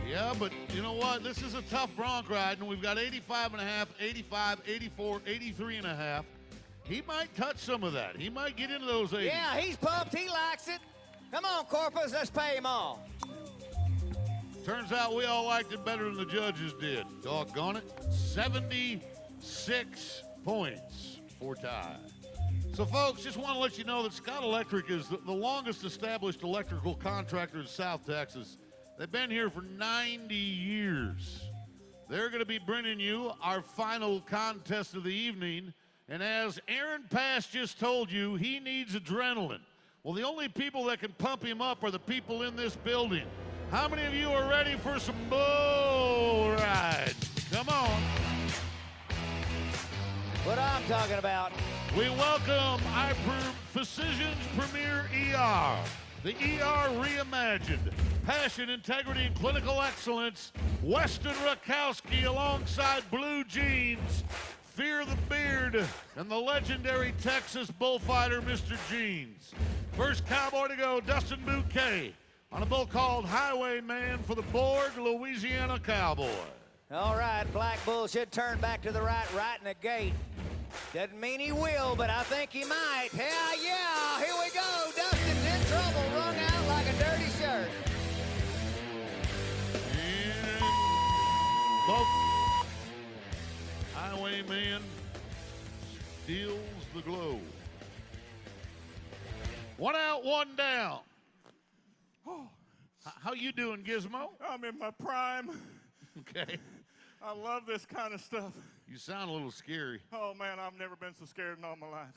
Yeah, but you know what? This is a tough bronc ride, and we've got 85 and a half, 85, 84, 83 and a half. He might touch some of that. He might get into those 80s. Yeah, he's pumped. He likes it. Come on, Corpus. Let's pay him all. Turns out we all liked it better than the judges did. Doggone it. 76 points for Ty. So, folks, just want to let you know that Scott Electric is the longest established electrical contractor in South Texas. They've been here for 90 years. They're going to be bringing you our final contest of the evening. And as Aaron Pass just told you, he needs adrenaline. Well, the only people that can pump him up are the people in this building. How many of you are ready for some bull ride? Come on. What I'm talking about. We welcome Physicians Premier ER. The ER reimagined. Passion, integrity, and clinical excellence. Weston Rakowski alongside Blue Jeans. Fear the Beard, and the legendary Texas bullfighter, Mr. Jeans. First cowboy to go, Dustin Bouquet, on a bull called Highwayman for the Borg, Louisiana Cowboy. All right, Black Bull should turn back to the right in the gate. Doesn't mean he will, but I think he might. Hell yeah, here we go. Dustin's in trouble, wrung out like a dirty shirt. And both Highwayman steals the globe. One out, one down. How you doing, Gizmo? I'm in my prime. Okay. I love this kind of stuff. You sound a little scary. Oh, man, I've never been so scared in all my life.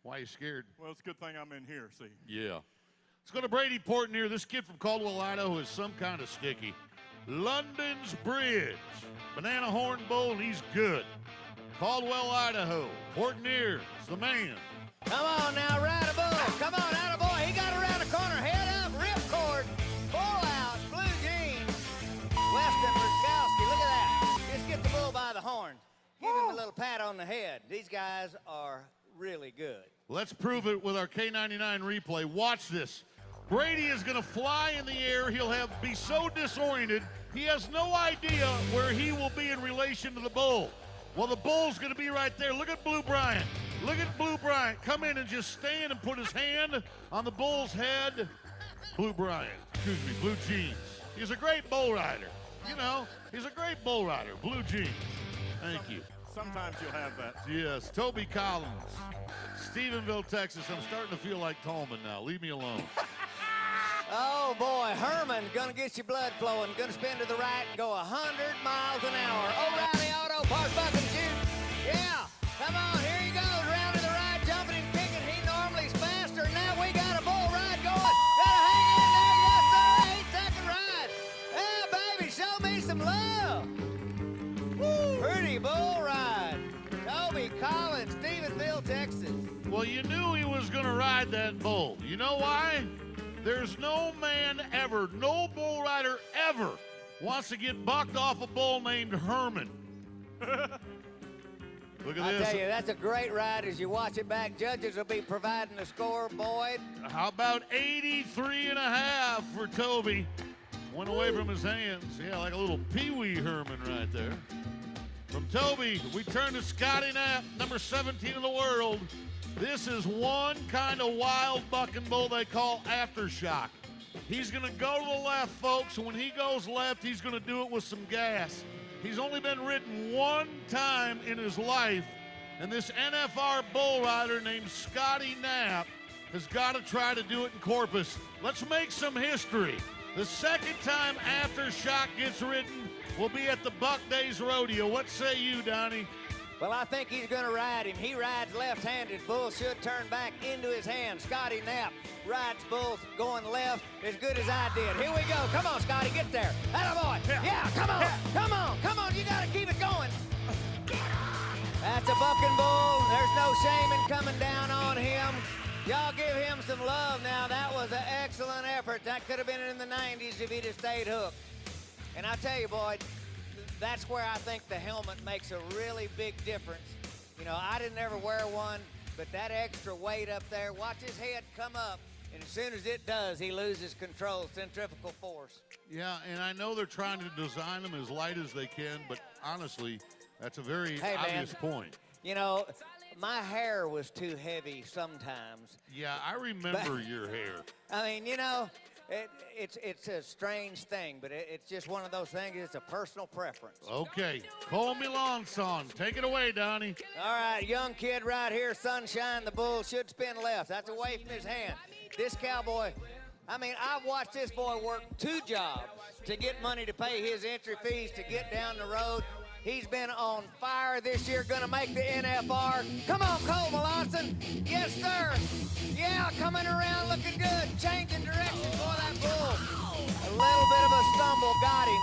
Why are you scared? Well, it's a good thing I'm in here, see. Yeah. Let's go to Brady Porton here. This kid from Caldwell, Idaho is some kind of sticky. London's Bridge. Banana Horn Bull, and he's good. Caldwell, Idaho. Portinier is the man. Come on now, ride a bull. Come on, out a boy. He got around the corner. Head up, ripcord. Bull out, Blue Jeans. Weston Ruskowski, look at that. Just get the bull by the horn. Give him a little pat on the head. These guys are really good. Let's prove it with our K99 replay. Watch this. Brady is going to fly in the air. He'll be so disoriented, he has no idea where he will be in relation to the bull. Well, the bull's going to be right there. Look at Blue Bryant. Look at Blue Bryant come in and just stand and put his hand on the bull's head. Blue Bryant, Blue Jeans. He's a great bull rider. You know, he's a great bull rider. Blue Jeans. Thank you. Sometimes you'll have that. Yes, Toby Collins, Stephenville, Texas. I'm starting to feel like Tolman now. Leave me alone. Oh, boy, Herman gonna get your blood flowing. Gonna spin to the right and go 100 miles an hour. O'Reilly Auto Parts, Buc and shoot. Yeah, come on, here he goes. Round to the right, jumping and kicking. He normally's faster. Now we got a bull ride going. Gotta hang in there, yes, sir. 8-second ride. Yeah, baby, show me some love. Woo. Pretty bull ride. Toby Collins, Stephenville, Texas. Well, you knew he was going to ride that bull. You know why? There's no man ever, no bull rider ever wants to get bucked off a bull named Herman. Look at I this. tell you, that's a great ride. As you watch it back, judges will be providing the score, Boyd. How about 83.5 for Toby? Went away from his hands. Yeah, like a little Pee-wee Herman right there. From Toby, we turn to Scotty Knapp, number 17 in the world. This is one kind of wild bucking bull they call aftershock. He's going to go to the left, folks, and when he goes left, he's going to do it with some gas. He's only been ridden one time in his life, and this NFR bull rider named Scotty Knapp has got to try to do it in Corpus. Let's make some history. The second time Aftershock gets ridden will be at the Buc Day Rodeo. What say you, Donnie? Well, I think he's going to ride him. He rides left-handed. Bull should turn back into his hand. Scotty Knapp rides bull going left as good as I did. Here we go. Come on, Scotty, get there. Attaboy. Yeah, come on. Come on. Come on. You got to keep it going. That's a bucking bull. There's no shame in coming down on him. Y'all give him some love now. That was an excellent effort. That could have been in the 90s if he'd have stayed hooked. And I tell you, boy, that's where I think the helmet makes a really big difference. You know, I didn't ever wear one, but that extra weight up there, watch his head come up, and as soon as it does, he loses control, centrifugal force. Yeah, and I know they're trying to design them as light as they can, but honestly, that's a very obvious point. You know, my hair was too heavy sometimes. Yeah, I remember your hair. I mean, you know, it's a strange thing, but it's just one of those things. It's a personal preference. Okay, Cole Milan song. Take it away, Donnie. All right, young kid right here, Sunshine. The bull should spin left. That's away from his hand. This cowboy, I mean, I've watched this boy work 2 jobs to get money to pay his entry fees to get down the road. He's been on fire this year, gonna make the NFR. Come on, Cole Melanson. Yes, sir. Yeah, coming around looking good. Changing direction for that bull. A little bit of a stumble got him.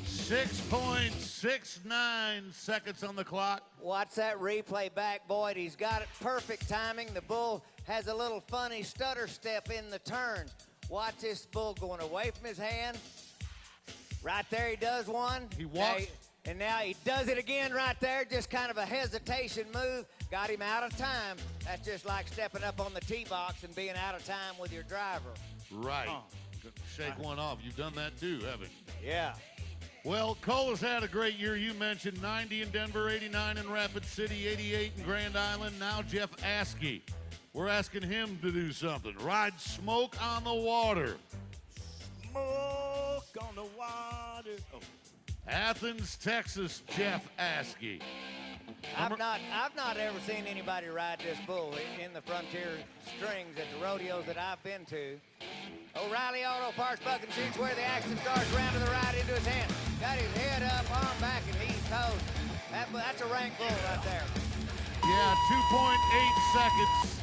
6.69 seconds on the clock. Watch that replay back, Boyd. He's got it perfect timing. The bull has a little funny stutter step in the turn. Watch this bull going away from his hand. Right there, he does one. He walks. And now he does it again right there, just kind of a hesitation move. Got him out of time. That's just like stepping up on the tee box and being out of time with your driver. Right. Shake one off. You've done that too, haven't you? Yeah. Well, Cole has had a great year. You mentioned 90 in Denver, 89 in Rapid City, 88 in Grand Island. Now Jeff Askey. We're asking him to do something. Ride Smoke on the Water. Smoke on the water. Oh. Athens, Texas, Jeff Askey. I've not ever seen anybody ride this bull in the Frontier strings at the rodeos that I've been to. O'Reilly Auto Parts, Buc and shoots where the action starts, round to the right into his hand. Got his head up, arm back, and he's toast. That's a rank bull right there. Yeah, 2.8 seconds.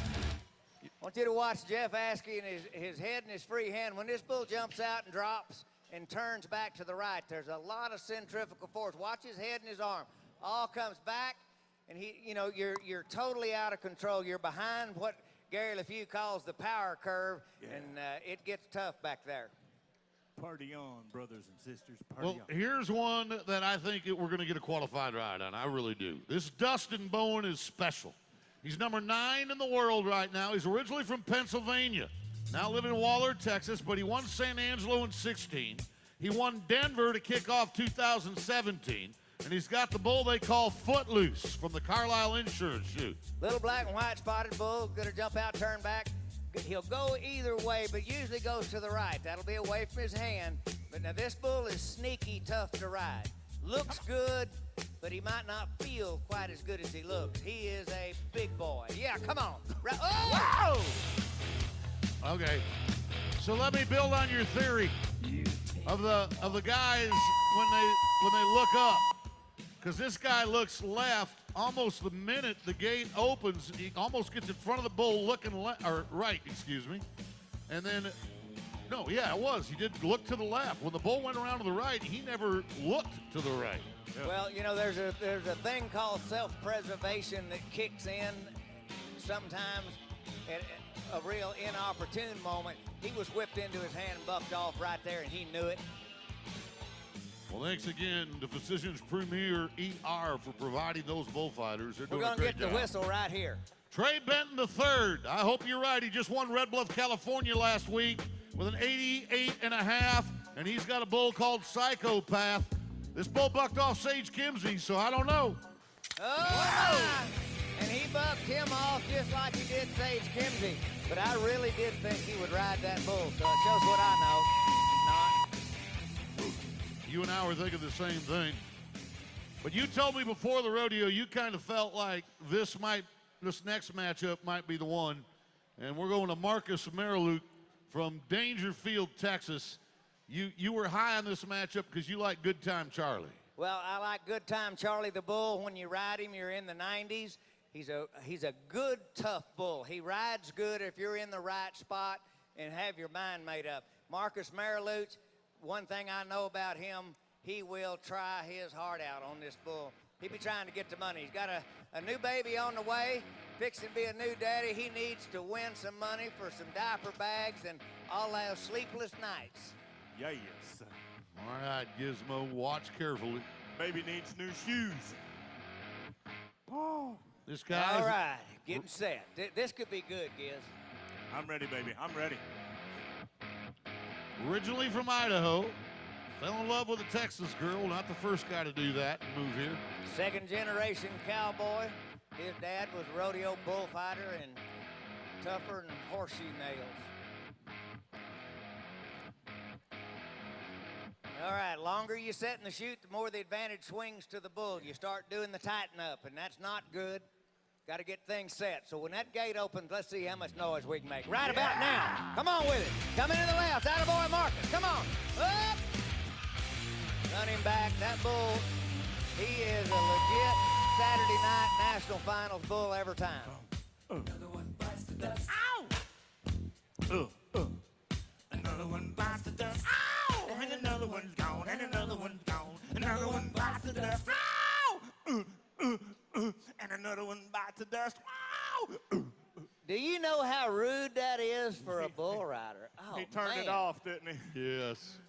I want you to watch Jeff Askey and his head in his free hand. When this bull jumps out and drops and turns back to the right, there's a lot of centrifugal force. Watch his head and his arm. All comes back, and you're totally out of control. You're behind what Gary LeFew calls the power curve, and it gets tough back there. Party on, brothers and sisters. Party Well, on. here's one that I think we're going to get a qualified ride on. I really do. This Dustin Bowen is special. He's number 9 in the world right now. He's originally from Pennsylvania, now living in Waller, Texas, but he won San Angelo in 16. He won Denver to kick off 2017, and he's got the bull they call Footloose from the Carlisle Insurance Shoot. Little black and white spotted bull, gonna jump out, turn back. He'll go either way, but usually goes to the right. That'll be away from his hand. But now this bull is sneaky tough to ride. Looks good, but he might not feel quite as good as he looks. He is a big boy. Yeah, come on. Oh! Okay. So let me build on your theory of the guys when they look up, because this guy looks left almost the minute the gate opens. He almost gets in front of the bull looking right, excuse me, and then no, yeah, it was. He did look to the left. When the bull went around to the right, he never looked to the right. Yeah. Well, you know, there's a thing called self-preservation that kicks in sometimes at a real inopportune moment. He was whipped into his hand and bucked off right there, and he knew it. Well, thanks again to Physicians Premier ER for providing those bullfighters. They're We're doing a going to great get the job. whistle right here. Trey Benton III. I hope you're right. He just won Red Bluff, California last week with an 88.5, and he's got a bull called Psychopath. This bull bucked off Sage Kimsey, so I don't know. Oh, and he bucked him off just like he did Sage Kimsey. But I really did think he would ride that bull, so it shows what I know. You and I were thinking the same thing. But you told me before the rodeo you kind of felt like this next matchup might be the one. And we're going to Marcus Mariluke from Dangerfield, Texas. You were high on this matchup because you like Good Time Charlie. Well, I like Good Time Charlie the bull. When you ride him, you're in the 90s. He's a good, tough bull. He rides good if you're in the right spot and have your mind made up. Marcus Mariluke, one thing I know about him, he will try his heart out on this bull. He be trying to get the money. He's got a new baby on the way, fixing to be a new daddy. He needs to win some money for some diaper bags and all those sleepless nights. Yes. All right, Gizmo, watch carefully. Baby needs new shoes. Oh. This guy. All right, getting set. This could be good, Giz. I'm ready, baby. I'm ready. Originally from Idaho, fell in love with a Texas girl. Not the first guy to do that and move here. Second generation cowboy. His dad was a rodeo bullfighter and tougher than horseshoe nails. All right, longer you set in the chute, the more the advantage swings to the bull. You start doing the tighten up, and that's not good. Got to get things set. So when that gate opens, let's see how much noise we can make. Right about now. Come on with it. Coming to the left. Attaboy Marcus. Come on. Up. Running back. That bull, he is a legit Saturday night national finals bull every time. Another one bites the dust. Ow! Another one bites the dust. Ow! And another one's gone. And another one's gone. Another one bites the dust. Ow! And another one bites the dust. Ow! Do you know how rude that is for a bull rider? Oh, He turned it off, didn't he? Yes.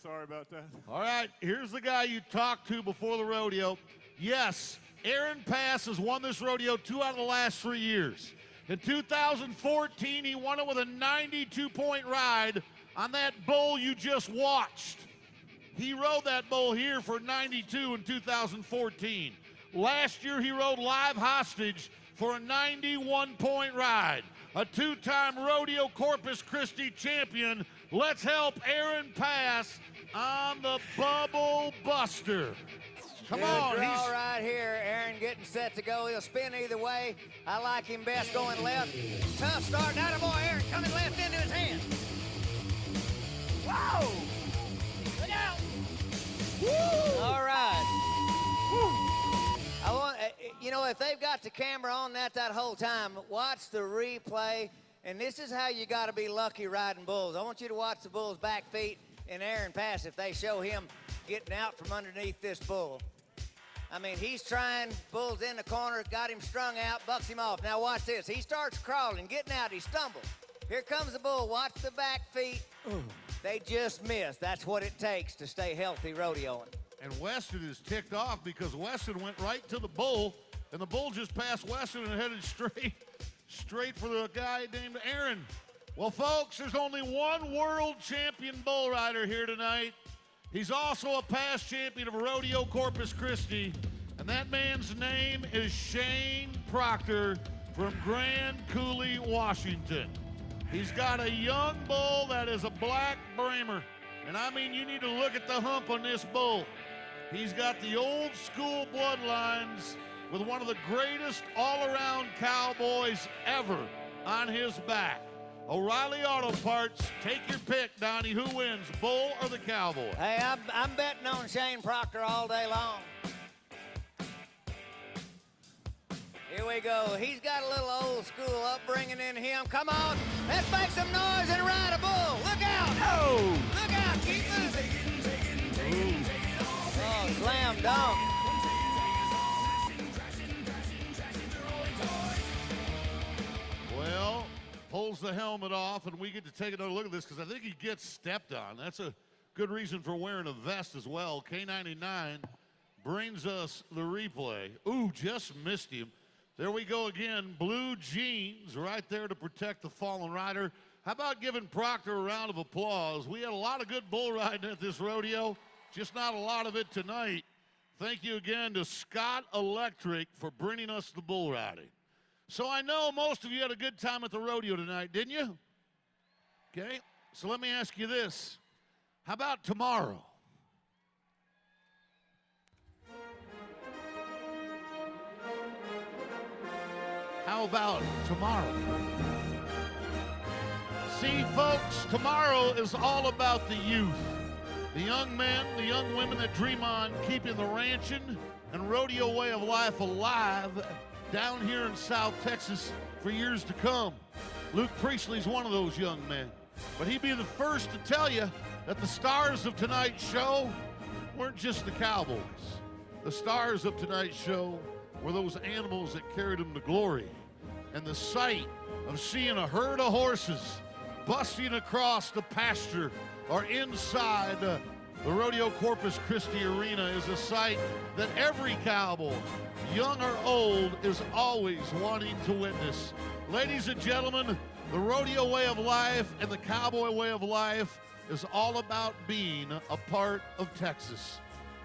Sorry about that. All right, here's the guy you talked to before the rodeo. Yes, Aaron Pass has won this rodeo 2 out of the last 3 years. In 2014, he won it with a 92-point ride on that bull you just watched. He rode that bull here for 92 in 2014. Last year, he rode live hostage for a 91-point ride. A 2-time Rodeo Corpus Christi champion. Let's help Aaron Pass on the Bubble Buster. Come on. Good draw right here. Aaron getting set to go. He'll spin either way. I like him best going left. Tough start. Attaboy, Aaron coming left into his hand. Whoa! Look out! Woo! All right. I want, you know, if they've got the camera on that whole time, watch the replay. And this is how you got to be lucky riding bulls. I want you to watch the bull's back feet and Aaron Pass if they show him getting out from underneath this bull. I mean, he's trying, bull's in the corner, got him strung out, bucks him off. Now watch this. He starts crawling, getting out, he stumbles. Here comes the bull. Watch the back feet. Ooh. They just missed. That's what it takes to stay healthy rodeoing. And Weston is ticked off because Weston went right to the bull, and the bull just passed Weston and headed straight for the guy named Aaron. Well, folks, there's only one world champion bull rider here tonight. He's also a past champion of Rodeo Corpus Christi, and that man's name is Shane Proctor from Grand Coulee, Washington. He's got a young bull that is a black Bramer, and I mean, you need to look at the hump on this bull. He's got the old school bloodlines with one of the greatest all-around cowboys ever on his back. O'Reilly Auto Parts. Take your pick, Donnie. Who wins, Bull or the Cowboy? Hey, I'm betting on Shane Proctor all day long. Here we go. He's got a little old school upbringing in him. Come on, let's make some noise and ride a bull. Look out! Oh! Look out! Keep moving. Oh, slam dunk. Well, pulls the helmet off, and we get to take another look at this because I think he gets stepped on. That's a good reason for wearing a vest as well. K99 brings us the replay. Ooh, just missed him. There we go again. Blue jeans right there to protect the fallen rider. How about giving Proctor a round of applause? We had a lot of good bull riding at this rodeo, just not a lot of it tonight. Thank you again to Scott Electric for bringing us the bull riding. So I know most of you had a good time at the rodeo tonight, didn't you? Okay, so let me ask you this. How about tomorrow? How about tomorrow? See, folks, tomorrow is all about the youth. The young men, the young women that dream on keeping the ranching and rodeo way of life alive down here in South Texas for years to come. Luke Priestley's one of those young men. But he'd be the first to tell you that the stars of tonight's show weren't just the cowboys. The stars of tonight's show were those animals that carried them to glory. And the sight of seeing a herd of horses busting across the pasture or inside the Rodeo Corpus Christi Arena is a sight that every cowboy, young or old, is always wanting to witness. Ladies and gentlemen, the rodeo way of life and the cowboy way of life is all about being a part of Texas.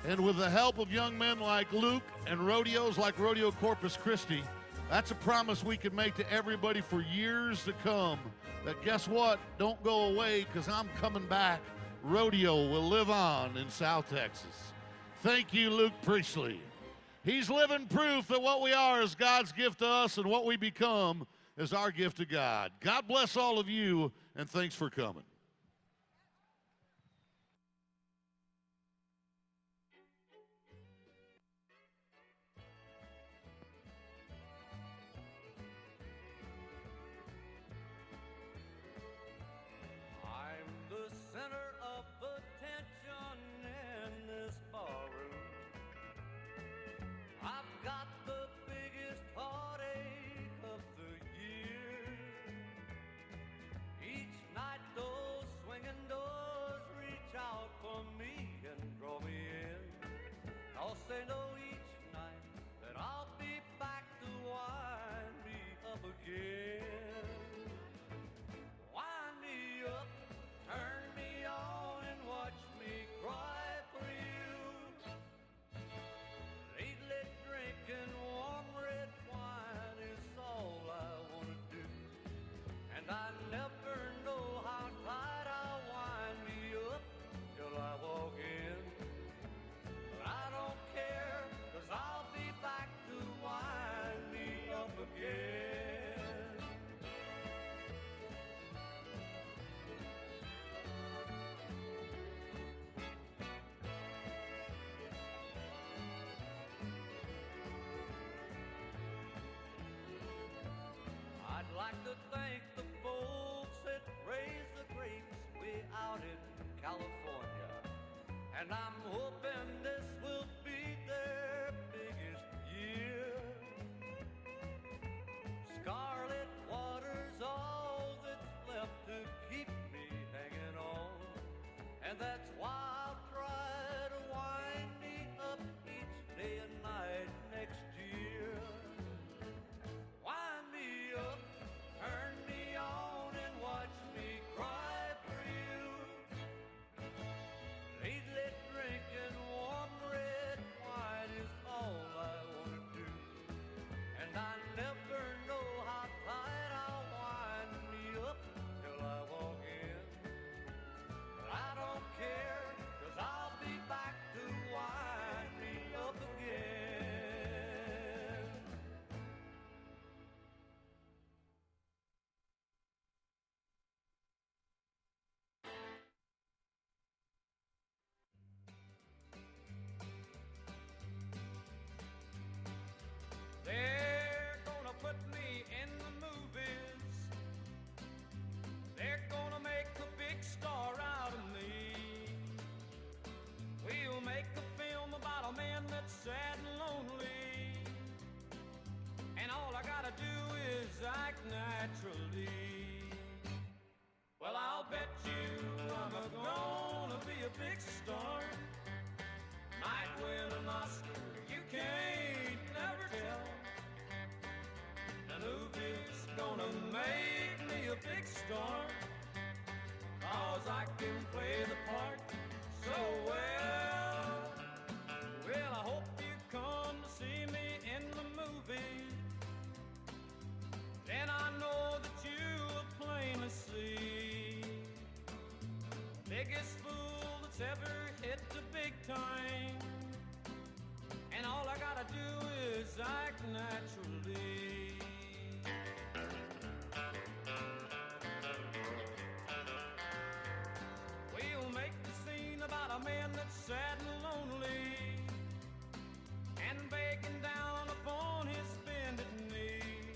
And with the help of young men like Luke and rodeos like Rodeo Corpus Christi, that's a promise we can make to everybody for years to come. That guess what? Don't go away, because I'm coming back. Rodeo will live on in South Texas. Thank you, Luke Priestley. He's living proof that what we are is God's gift to us, and what we become is our gift to God. God bless all of you, and thanks for coming. I'd like to thank the folks that raise the grapes way out in California. And I'm hoping this will be their biggest year. Scarlet water's all that's left to keep me hanging on. And that's why I'll try to wind me up each day and night next year. Wind me up, turn me on, and watch me cry for you. Lately drinking big star. Might win an Oscar, you can't never tell. The movie's gonna make me a big star, 'cause I can play the part so well. Well, I hope you come to see me in the movie. Then I know that you will plainly see the biggest fool that's ever hit the big time. And all I gotta do is act naturally. We'll make the scene about a man that's sad and lonely and begging down upon his bended knee.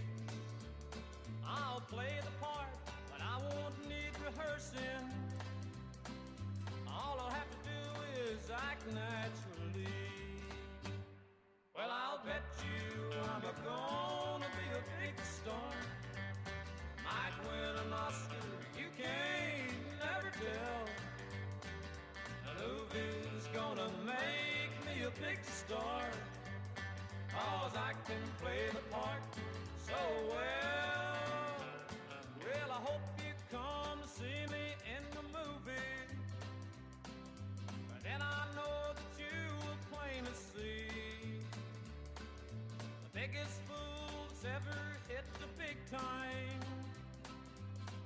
I'll play the part, but I won't need rehearsing. All I'll have to do is act naturally. Well, I'll bet you I'm gonna be a big star. Might win an Oscar, you can't never tell. The movie's gonna make me a big star, 'cause I can play the part so well. Well, I hope you come to see me in the movie. But then I know that you will plainly see the biggest fool that's ever hit the big time.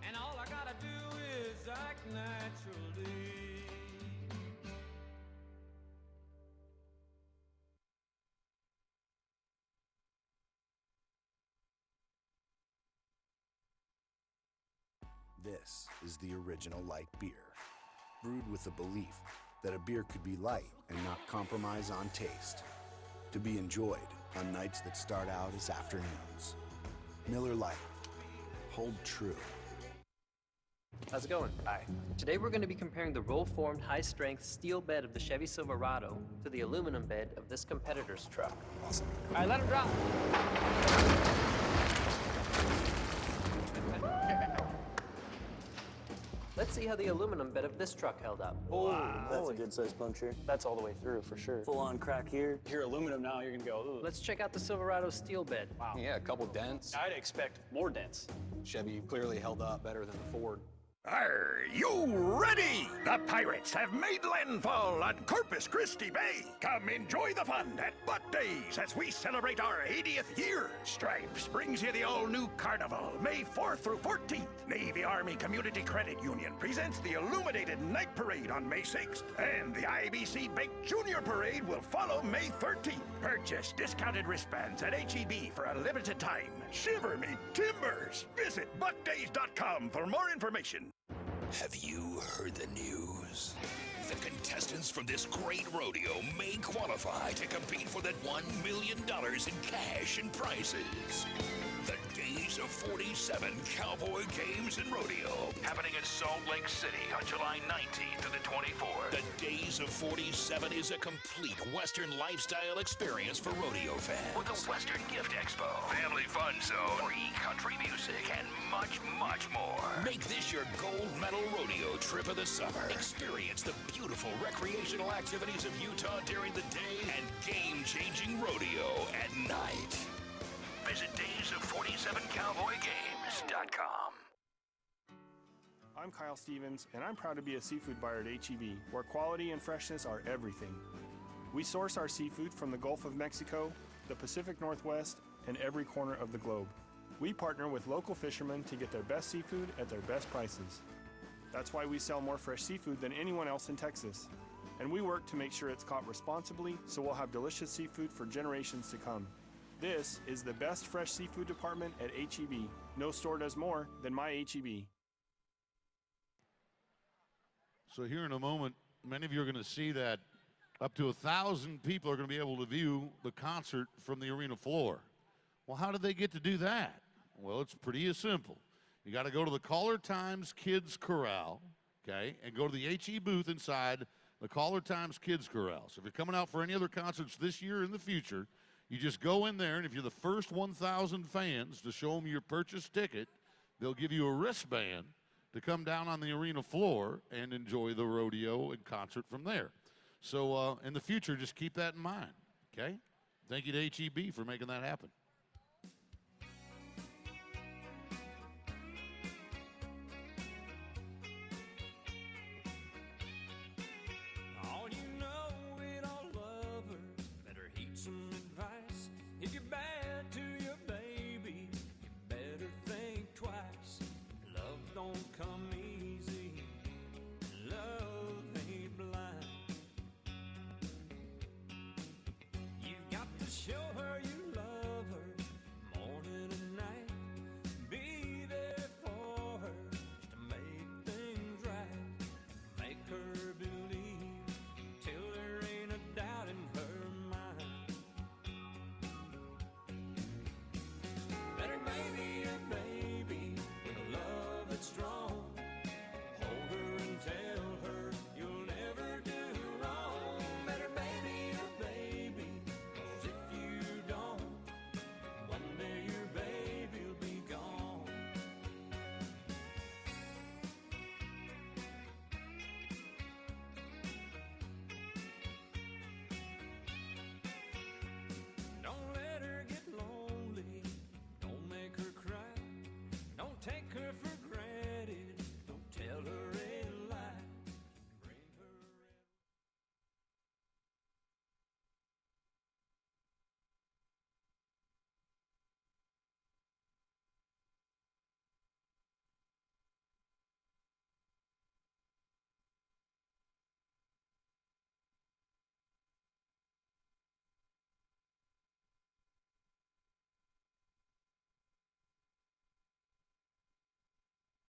And all I gotta do is act naturally. This is the original light beer, brewed with the belief that a beer could be light and not compromise on taste, to be enjoyed on nights that start out as afternoons. Miller Lite, hold true. How's it going? Hi. Today we're going to be comparing the roll-formed high-strength steel bed of the Chevy Silverado to the aluminum bed of this competitor's truck. Awesome. All right, let him drop. Let's see how the aluminum bed of this truck held up. Wow, that's a good-sized puncture. That's all the way through, for sure. Full-on crack here. Here, aluminum now, you're gonna go, ooh. Let's check out the Silverado's steel bed. Wow. Yeah, a couple dents. I'd expect more dents. Chevy clearly held up better than the Ford. Are you ready? The pirates have made landfall on Corpus Christi Bay. Come enjoy the fun at Buc Days as we celebrate our 80th year. Stripes brings you the all-new Carnival, May 4th through 14th. Navy Army Community Credit Union presents the Illuminated Night Parade on May 6th. And the IBC Baked Junior Parade will follow May 13th. Purchase discounted wristbands at H-E-B for a limited time. Shiver me timbers! Visit buckdays.com for more information. Have you heard the news? The contestants from this great rodeo may qualify to compete for that $1 million in cash and prizes. The Days of 47 Cowboy Games and Rodeo, happening in Salt Lake City on July 19th to the 24th. The Days of 47 is a complete Western lifestyle experience for rodeo fans. With a Western Gift Expo, family fun zone, free country music, and much, much more. Make this your gold medal rodeo trip of the summer. Experience the beautiful recreational activities of Utah during the day and game-changing rodeo at night. Visit daysof47cowboygames.com. I'm Kyle Stevens, and I'm proud to be a seafood buyer at H-E-B, where quality and freshness are everything. We source our seafood from the Gulf of Mexico, the Pacific Northwest, and every corner of the globe. We partner with local fishermen to get their best seafood at their best prices. That's why we sell more fresh seafood than anyone else in Texas. And we work to make sure it's caught responsibly, so we'll have delicious seafood for generations to come. This is the best fresh seafood department at H-E-B. No store does more than my H-E-B. So here in a moment, many of you are going to see that up to 1,000 people are going to be able to view the concert from the arena floor. Well, how did they get to do that? Well, it's pretty simple. You got to go to the Caller Times Kids Corral, okay, and go to the HE booth inside the Caller Times Kids Corral. So if you're coming out for any other concerts this year or in the future, you just go in there, and if you're the first 1,000 fans to show them your purchase ticket, they'll give you a wristband, to come down on the arena floor and enjoy the rodeo and concert from there. So in the future, just keep that in mind, okay? Thank you to HEB for making that happen.